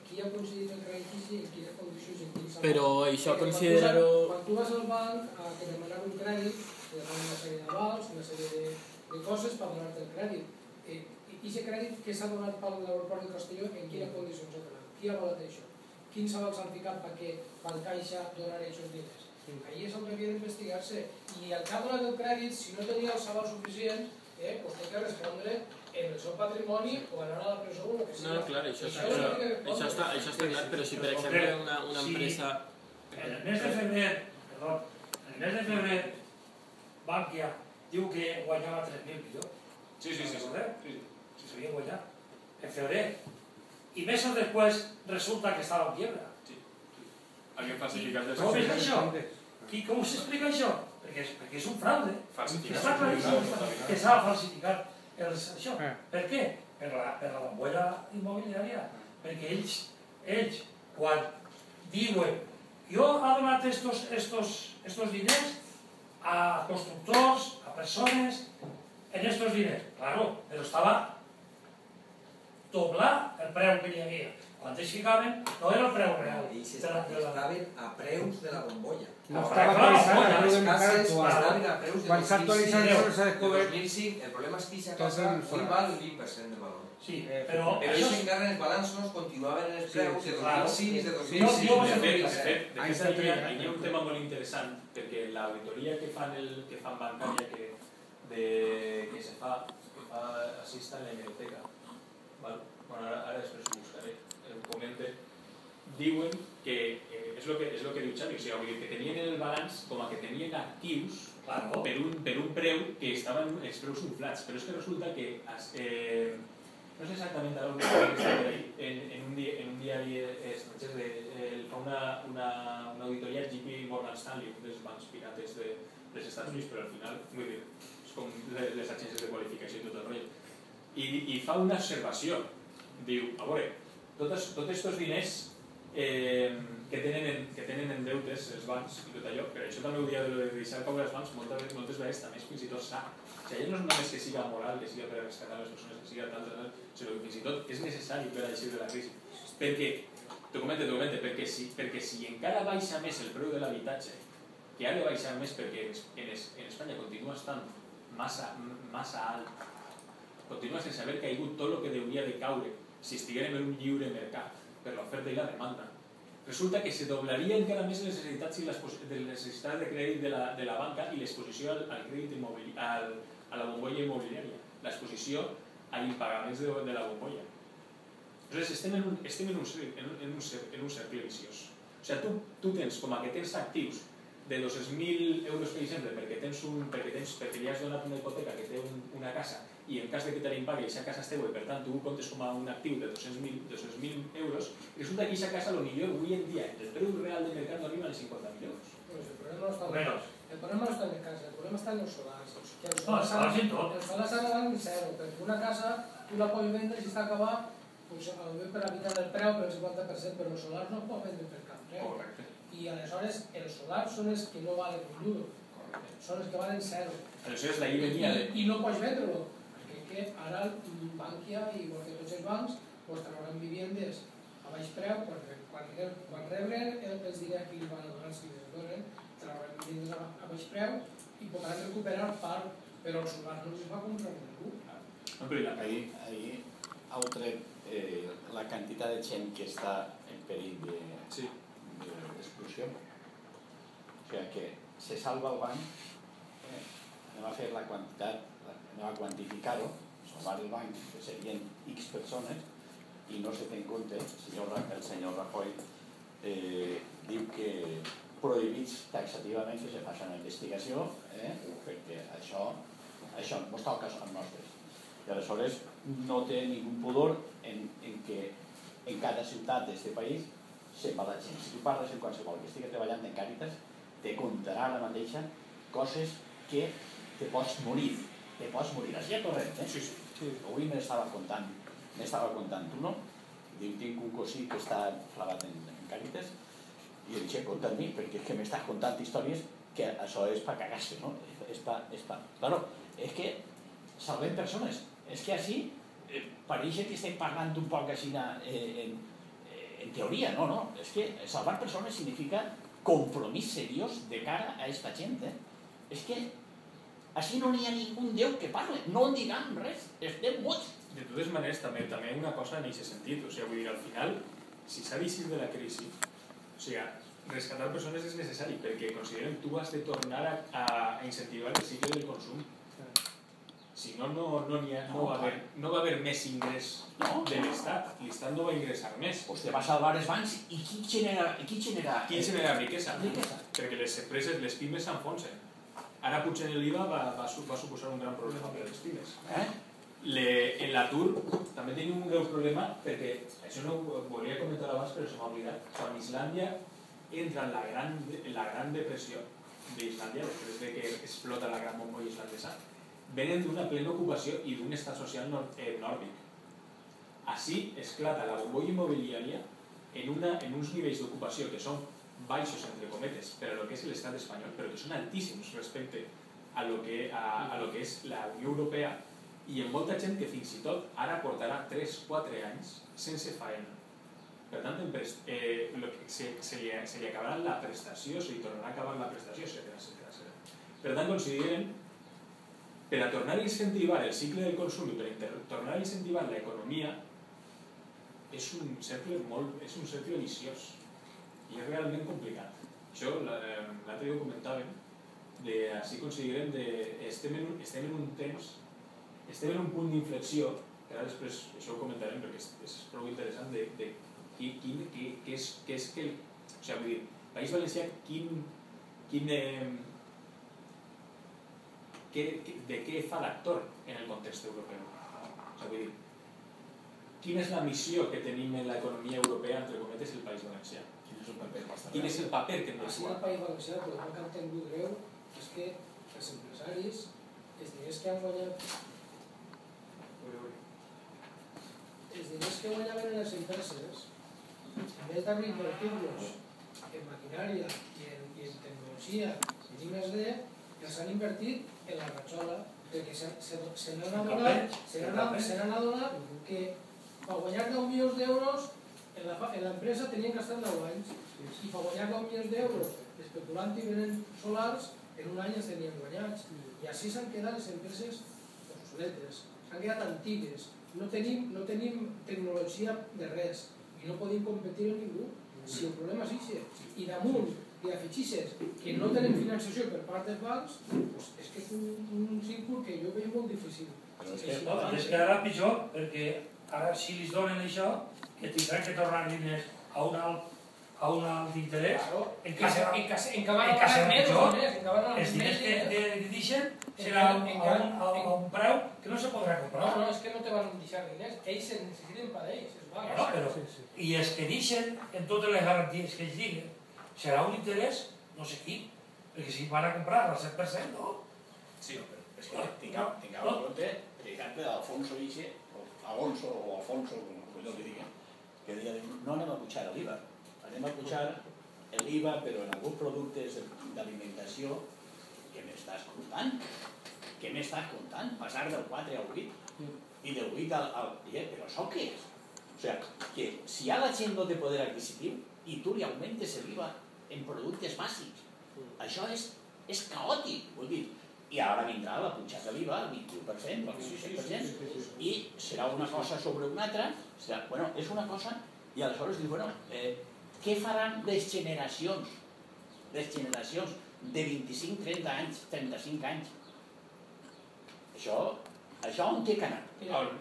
qui ha concedit el crèdit i en quines condicions i en quins salarios. Però això considero... Quan tu vas al banc a que demanar un crèdit, te demanen una sèrie d'avals, una sèrie de coses per donar-te el crèdit. I aquest crèdit que s'ha donat per l'aeroport de Castelló, en quines condicions s'ha donat? Qui ha avalat això? Quins avals han ficat perquè Bancaixa donarà aquests diners? Ahí és on havia d'investigar-se. I el que ha donat el crèdit, si no tenia els avals suficients, té que respondre en el seu patrimoni o anar a la presó o el que sigui. No, clar, això està clar, però si per exemple una empresa... En el mes de febrer, Bankia diu que guanyava 3.000 milions. Sí. Si s'havia guanyat. En febrer. I mesos després resulta que estava en quiebra. Alguien falsificat el com és això? Com s'explica això? Perquè és un fraude. Està claríssim que s'ha falsificat això. Per què? Per la bombolla immobiliària. Perquè ells quan diuen jo ha donat estos diners a constructors, a persones, en estos diners. Claro, però estava doblar el preu que hi havia. Quan ells ficaven, no era el preu real. Estaven a preus de la bombolla. Quan s'ha actualitzat no s'ha descobert. En 2005, el problema és que aquesta casa avui val el 20% de valor. Sí, però ells encara en els balanços continuaven en els preus de 2006, de 2005. De fet, hi ha un tema molt interessant, perquè l'auditoria que fan bancària que se fa assista en l'hemeroteca, ara després ho buscaré, comente, diuen que és el que diu Xavi, o sigui, que tenien el balanç com a que tenien actius per un preu que estaven els preus inflats, però és que resulta que no sé exactament ara en un diari estranger fa una auditoria JP Morgan Stanley, un dels bancs pirates dels Estats Units, però al final, vull dir, és com les agències de qualificació i tot el rotllo, i fa una observació, diu, a veure, tots aquests diners que tenen en deutes els bancs i tot allò, però això també ho dia de deixar caure els bancs moltes vegades també és fins i tot sa. O sigui, allò no és només que siga moral, que siga per rescatar les persones, que siga tal, sinó que fins i tot és necessari per a eixir de la crisi. Perquè T'ho comente, perquè si encara baixa més el preu de l'habitatge, que ha de baixar més perquè en Espanya continua estant massa alt, continua sense haver caigut tot el que hauria de caure si estiguérem en un lliure mercat per l'oferta i la demanda, resulta que se doblaria encara més les necessitats de crèdit de la banca i l'exposició al crèdit a la bombolla immobiliària, l'exposició a impagaments de la bombolla. Aleshores, estem en un cercle viciós. O sigui, tu tens, com a que tens actius de 200.000 euros, per exemple, perquè li has donat una hipoteca que té una casa i en cas que te l'impagui, aquesta casa és teua i per tant tu comptes com a un actiu de 200.000 euros, resulta que aquesta casa, potser avui en dia, el preu real de mercat no arriba als 50.000 euros. El problema no està en la casa, el problema està en els solars. Els solars han d'anar en zero, perquè una casa tu la pots vendre si està acabada per habitar el preu per el 50%, però els solars no es pot vendre per cap preu. I aleshores els solars són els que no valen un duro, són els que valen zero. Aleshores la venia I no pots vendre-lo, perquè ara Bankia, igual que tots els bancs, trauran viviendes a baix preu, quan rebren els diré qui li van a donar si les donen, trauran viviendes a baix preu i podran recuperar part, però els solars no els va comprar ningú. Ahí heu tret la quantitat de gent que està en perill d'exclusió. O sigui que se salva el banc, anem a fer la quantitat, anem a quantificar-ho, salvar el banc, que serien X persones, i no se té en compte, el senyor Rajoy diu que prohibits taxativament que se faci una investigació, perquè això no està al cas amb nostres. I aleshores no té ningú pudor en que en cada ciutat d'aquest país se'n va la gent. Si tu parles amb qualsevol que estigui treballant en Càritas, te contarà la mateixa coses que te pots morir. Te pots morir. Així a corrent, eh? Sí. Avui m'estava contant uno, diu, tinc un cosí que està clavat en Càritas, i el dic, conta a mi, perquè és que m'estàs contant històries que això és per cagar-se, no? Claro, és que salvem persones. És que així pareix que estem parlant un poc així en teoria, no. És que salvar persones significa compromís seriós de cara a aquesta gent. És que així no n'hi ha ningú Déu que parle, no en diguem res, estem muts. De totes maneres, també una cosa en aquest sentit, o sigui, vull dir, al final, si s'ha d'eixir de la crisi, o sigui, rescatar persones és necessari, perquè consideren que tu has de tornar a incentivar el cicle del consum. Si no, no va haver més ingrés de l'Estat. L'Estat no va ingressar més. Vostè va salvar els bancs i qui genera riquesa? Perquè les empreses, les pimes s'enfonsen. Ara potser l'IVA va suposar un gran problema per a les pimes. En l'atur també tenim un greu problema perquè, això no ho volia comentar abans però se m'ha oblidat, quan Islàndia entra en la gran depressió d'Islàndia, després que explota la gran bombolla islandesa, venen d'una plena ocupació i d'un estat social nòrdic. Així esclata la bombolla immobiliària en uns nivells d'ocupació que són baixos, entre cometes, per a lo que és l'estat espanyol, però que són altíssims respecte a lo que és la Unió Europea, i en molta gent que fins i tot ara portarà 3-4 anys sense faena. Per tant, se li acabarà la prestació, se li tornarà a acabar la prestació, etc. Per tant, consideren per a tornar a incentivar el cicle del consum i per tornar a incentivar l'economia és un cercle viciós i és realment complicat. Això l'altre dia ho comentàvem, així considerem estem en un temps, estem en un punt d'inflexió, que ara després això ho comentarem perquè és prou interessant, de què és que, o sigui, vull dir, País Valencià, de què fa l'actor en el context europeu? O sigui, vull dir, quina és la missió que tenim en l'economia europea, entre cometes, el País Valencià? Quin és el paper que hem de jugar? El País Valencià, el que han tingut greu és que els empresaris, els diners que han guanyat, els diners que guanyaven en les empreses, en vez de reinvertir-los en maquinària i en tecnologia i I+D, els han invertit en la ratxola, perquè se n'han adonat que per guanyar 10 milions d'euros en l'empresa tenien gastat 9 anys i per guanyar 10 milions d'euros especulant i venent solars, en un any els tenien guanyats. I així s'han quedat les empreses obsoletes, s'han quedat antigues, no tenim tecnologia de res i no podem competir amb ningú. Si el problema és això, i damunt i afegixes que no tenen financiació per part dels bancs, és que és un círcul que jo veig molt difícil. És que ara pitjor, perquè ara si li donen això, que tindran que tornar diners a un alt interès, encara pitjor, els diners que deixen seran a un preu que no se podrà comprar. No, és que no te van deixar diners, ells se necessiten per ells, els bancs. I els que deixen en totes les garanties que ells diguen, serà un interès, no sé qui, perquè si van a comprar al 7%, no? Sí, però és que tingueu en compte, per exemple, Alfonso Ixe, Alonso o Alfonso, com jo li digui, que deia, no anem a pujar l'IVA, anem a pujar l'IVA, però en alguns productes d'alimentació, què m'estàs comptant? Què m'estàs comptant? Passar del 4 al 8 i del 8 al 10, però això què és? O sigui, que si ja la gent no té poder adquisitiu i tu li augmentes l'IVA en productes bàsics, això és caòtic, vull dir, i ara vindrà la pujada de l'IVA, el 21%, el 26%, i serà una cosa sobre una altra, bueno, és una cosa, i aleshores dius, bueno, què faran les generacions de 25, 30 anys, 35 anys? Això on té que anar?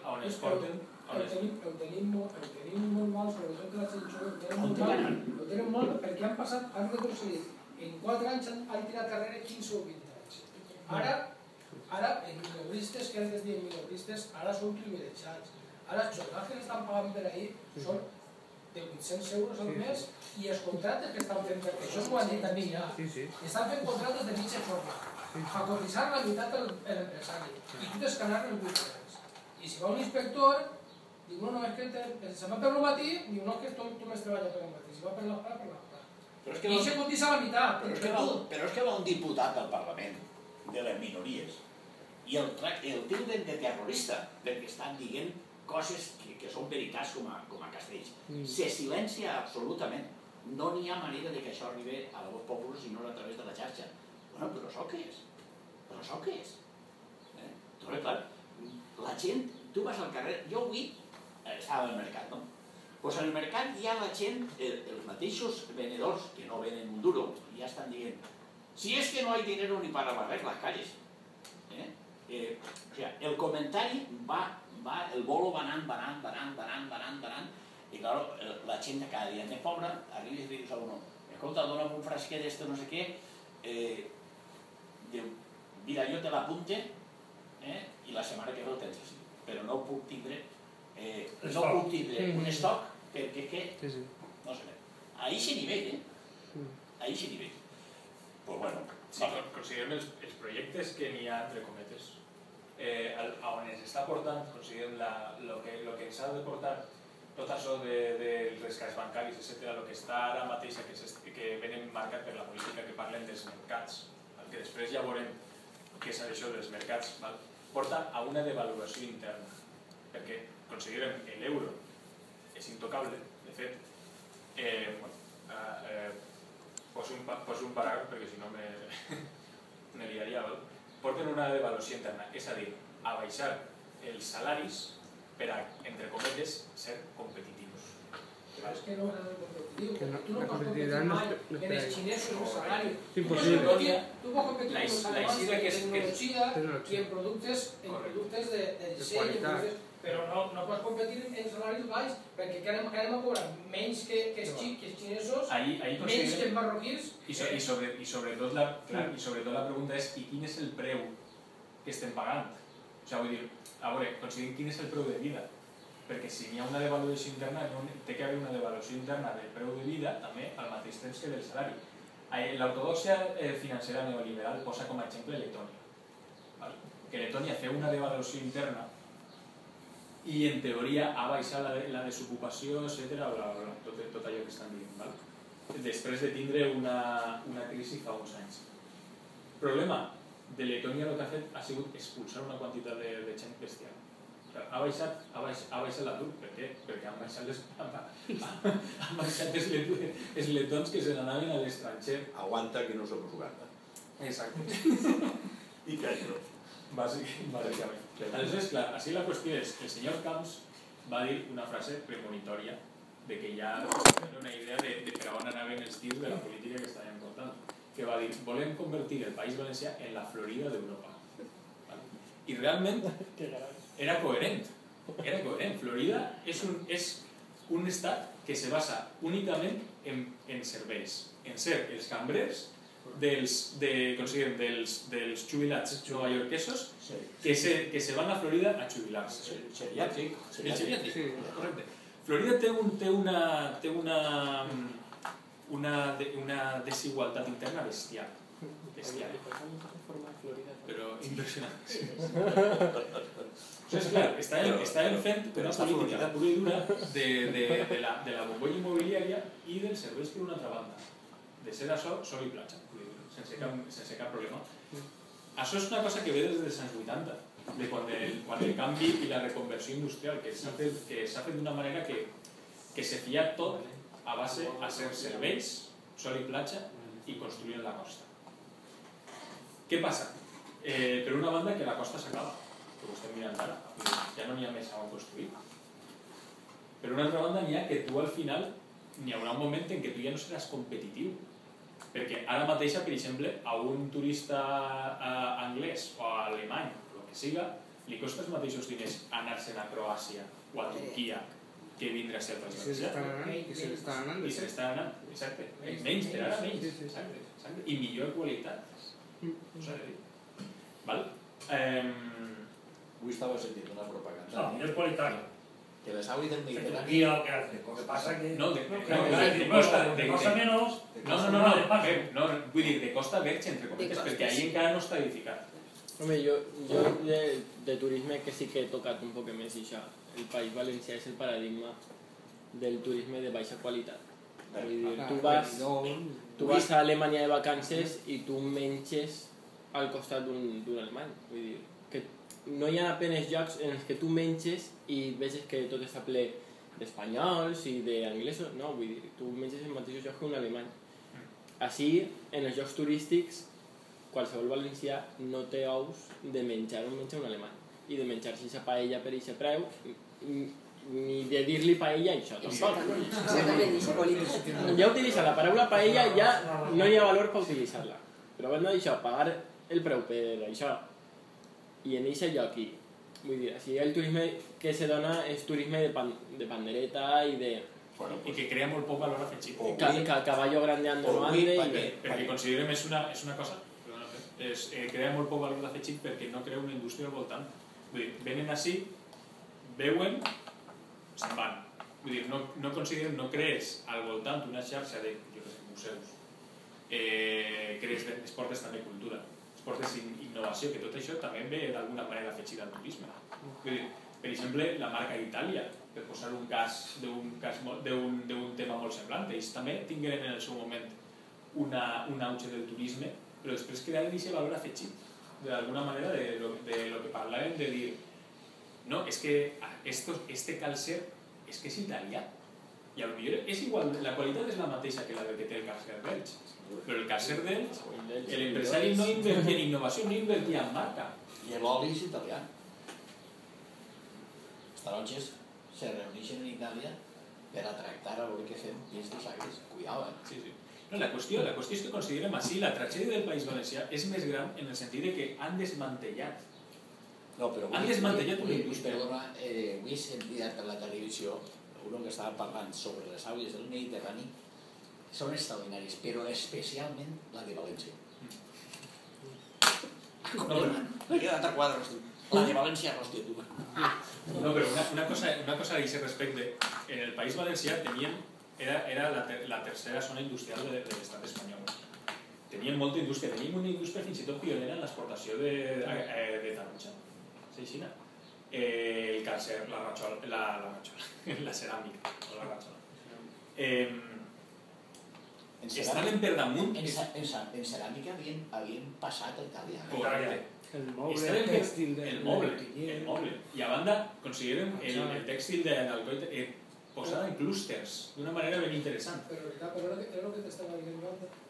On es porten? Ho tenim molt mal, sobretot que la gent jove, ho tenen molt perquè han retrocedit. En 4 anys han tirat carrera 15 o 20 anys. Ara, els mileuristes, que antes diem mileuristes, ara són privilegiats. Ara els jornals que estan pagant per ahir són de 800 euros al mes i els contractes que estan fent, perquè això ho han dit també ja, estan fent contractes de mitja jornada, a cotitzar la meitat l'empresari, i tu tens que anar els 8 anys. I si va un inspector, diu, no, és que se va per el matí, diu, no, que tu més treballa per el matí, si va per la part, per la part. I se cotitza la meitat. Però és que va un diputat del Parlament de les minories i el tilden de terrorista perquè estan dient coses que són veritats com a castells. Se silencia absolutament. No n'hi ha manera que això arribi a la voz popular si no a través de la xarxa. Bueno, però això què és? Però això què és? Clar, la gent, tu vas al carrer, jo avui estava al mercat, no? Doncs al mercat hi ha la gent, els mateixos venedors que no venen un duro, ja estan dient, si és que no hay dinero ni para barrer las calles. O sea, el comentari va, el bolo va anant, i claro, la gent de cada dia més pobra arriba i dius a uno, escolta, dona'm un frasquet d'esto no sé què, diu, mira, jo te l'apunte i la setmana que ve ho tens així, però no puc tindre un estoc perquè és que no sé, a eixe nivell, a eixe nivell. Pues bueno, considerem els projectes que n'hi ha, entre cometes, on ens està portant, considerem el que ens ha de portar tot això dels rescats bancaris, etc., el que està ara mateix, que venen marcat per la política que parlen dels mercats, que després ja veurem què és això dels mercats, porta a una devaluació interna, perquè considerem que l'euro és intocable, de fet, poso un paràgraf perquè si no me liaria, porten una devaluació interna, és a dir, a baixar els salaris per a, entre cometes, ser competitius. Però és que no és el competitiu, tu no pots competir mai en els xinesos el salari. És impossible. Tu pots competir en els salaris de tecnologia i en productes de disseny, però no pots competir en salaris baix, perquè que anem a cobrar menys que els xinesos, menys que els marroquins. I sobretot la pregunta és, i quin és el preu que estem pagant? O sigui, vull dir, a veure, considerem quin és el preu de vida, perquè si n'hi ha una devaluació interna, té que haver una devaluació interna del preu de vida també al mateix temps que del salari. L'ortodòxia financera neoliberal posa com a exemple Letònia, que Letònia té una devaluació interna i en teoria ha baixat la desocupació, etc., tot allò que estan dient, després de tindre una crisi fa uns anys. El problema de Letònia el que ha fet ha sigut expulsar una quantitat de gent bestial. ha baixat l'atur. Per què? Perquè han baixat els letons que se n'anaven a l'estranger. Aguanta que no somos Uganda. Exacte. I callo. Bàsicament. Aleshores, clar, així la qüestió és que el senyor Camps va dir una frase premonitòria de que ja era una idea de per on anaven els tirs de la política que estaven portant, que va dir, volem convertir el País Valencià en la Florida d'Europa. I realment era coherent. Florida és un estat que se basa únicament en serveis, en ser els cambrers dels jubilats novaiorquesos que se van a Florida a jubilar-se. El geriàtric. El geriàtric, correcte. Florida té una desigualtat interna bestial. Però impressionant. Entonces, clar, estàvem fent una política pura i dura de la bombolla immobiliària i dels serveis per una altra banda. De ser això, sol i platja, sense cap problema. Això és una cosa que ve des dels anys 80, de quan el canvi i la reconversió industrial, que s'ha fet d'una manera que se fia tot a base a ser serveis, sol i platja i construir en la costa. Què passa? Per una banda, que la costa s'acaba, que ho estem mirant ara, ja no n'hi ha més a on construir. Per una altra banda, n'hi ha que tu al final n'hi haurà un moment en què tu ja no seràs competitiu. Perquè ara mateix, per exemple, a un turista anglès o alemany, el que siga, li costa els mateixos diners anar-se'n a Croàcia o a Turquia que vindre a ser al País Valencià. I se l'estan anant. I se l'estan anant, exacte. Menys, per ara menys. Exacte. I millor qualitat. S'ha de dir. Val? Avui estava sentint una propaganda. No, millor qualitat. Que les aguas del Mediterráneo... Turquía o qué hace. Lo que pasa que... No, de costa menos... No, vull dir, de costa verge, entre cometes, perquè ahir encara no està edificat. Home, jo de turisme que sí que he tocat un poc més això. El País Valencià és el paradigma del turisme de baixa qualitat. Vull dir, tu vas a Alemanya de vacances i tu menges al costat d'un alemany. Vull dir, que no hi ha apenes llocs en els que tu menges i veus que tot està ple d'espanyols i d'anglesos. No, vull dir, tu menges en mateixos llocs que un alemany. Així, en els llocs turístics, qualsevol valencià no té ous de menjar on menja un alemany i de menjar-se aquesta paella per aquest preu ni de dir-li paella a això tampoc. Ja utilitzar la paraula paella ja no hi ha valor per utilitzar-la, però bueno, això, pagar el preu per això i en aquest lloc i vull dir, així el turisme que se dona és turisme de pandereta i de... I que crea molt poc valor afegit. Caballo grandeando no ande perquè considerem és una cosa crea molt poc valor afegit perquè no crea una indústria al voltant. Vull dir, venen així, veuen, se'n van. Vull dir, no considerem, no crees al voltant una xarxa de museus, es portes també cultura, es portes innovació, que tot això també ve d'alguna manera afegit al turisme. Vull dir, per exemple, la marca Itàlia, per posar un cas d'un tema molt semblant, ells també tingueren en el seu moment un auge del turisme, però després crearen aquest valor afegit, d'alguna manera, de lo que parlàvem, de dir, no, és que este calcer és que és italià, i potser és igual, la qualitat és la mateixa que la que té el calcer d'Elx, però el calcer d'Elx, l'empresari no invertia en innovació, no invertia en marca. I l'oli és italià. Els taronges se reuneixen en Itàlia per a tractar a veure què fem dins dels agres. Cuidao, Sí, sí. No, la qüestió és que considerem així la tragèdia del País Valencià és més gran en el sentit que han desmantellat. Han desmantellat una indústria. Perdona, avui he sentit per la televisió un que estava parlant sobre les aigües del Mediterrani, són extraordinaris, però especialment la de València. M'ha quedat a quadres, la de València, hòstia, tu. No, però una cosa a aquest respecte, en el País Valencià era la tercera zona industrial de l'estat espanyol. Teníem molta indústria, teníem una indústria fins i tot pionera en l'exportació de taronja. Sí, Xina. El calcer, la ceràmica, no la ratxola. Estaven per damunt... En ceràmica havien passat a Itàlia. Correcte. El moble, Està ben el fet, tèxtil el moble. I a banda, consideren el tèxtil d'Alcoy posada en clústers, d'una manera ben interessant. Però era el que t'estava dient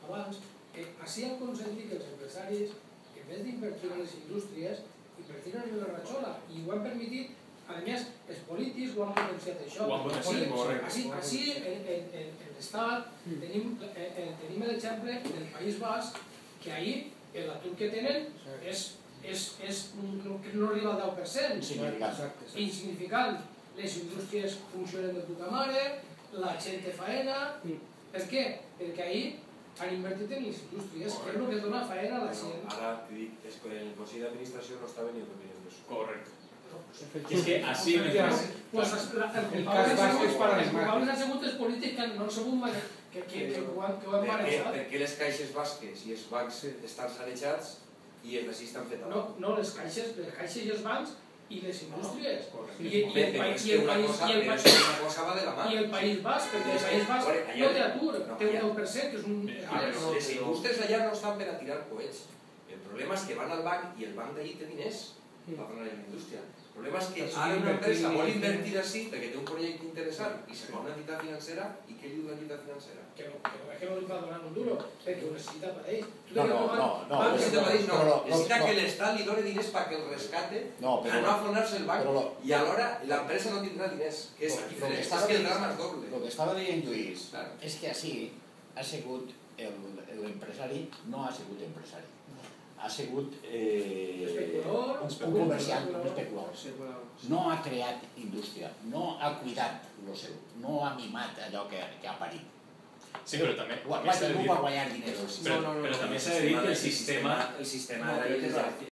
abans, que així han consentit que els empresaris, en vez d'invertir en les indústries, invertiran en la ratxola, i ho han permitit. A més, els polítics ho han potenciat això. Ho han potenciat, correcte. Així, en l'Estat, tenim l'exemple del País Basc, que ahir l'atur que tenen no arriba al 10%. Insignificant. Les indústries funcionen de puta mare, la gent té faena. Per què? Perquè ahir han invertit en les indústries, que és el que dona faena a la gent. Ara t'ho dic, el Consell d'Administració no estava ni el opinió d'això. Correcte. És que així el culpable han sigut els polítics que no han sabut que ho han manejat. Per què les caixes basques i els bancs estan sanejats i els d'ací estan fetats? No, les caixes i els bancs i les indústries. I una cosa va de la mà. el País Basc, perquè el País Basc no té atur, té un 10%, que és un... Les indústries d'allà no estan per a tirar coets. El problema és que van al banc i el banc d'allí té diners per donar a la indústria. El problema és que ara una empresa vol invertir així perquè té un projecte interessant i se fa una entitat financera i què li diu l'entitat financera? Que no li va donar un duro, perquè ho necessita per ell. No, necessita que l'Estat li doni diners perquè el rescate a no afonar-se el banc i alhora l'empresa no tindrà diners, que és diferent, és que el drama és doble. El que estava dient Lluís és que així ha sigut l'empresari, no ha sigut empresari. Ha sigut un comerciant, un especulador. No ha creat indústria, no ha cuidat el seu, no ha mimat allò que ha parit. Sí, però també... Ho ha tingut per guanyar diners. Però també s'ha de dir que el sistema... El sistema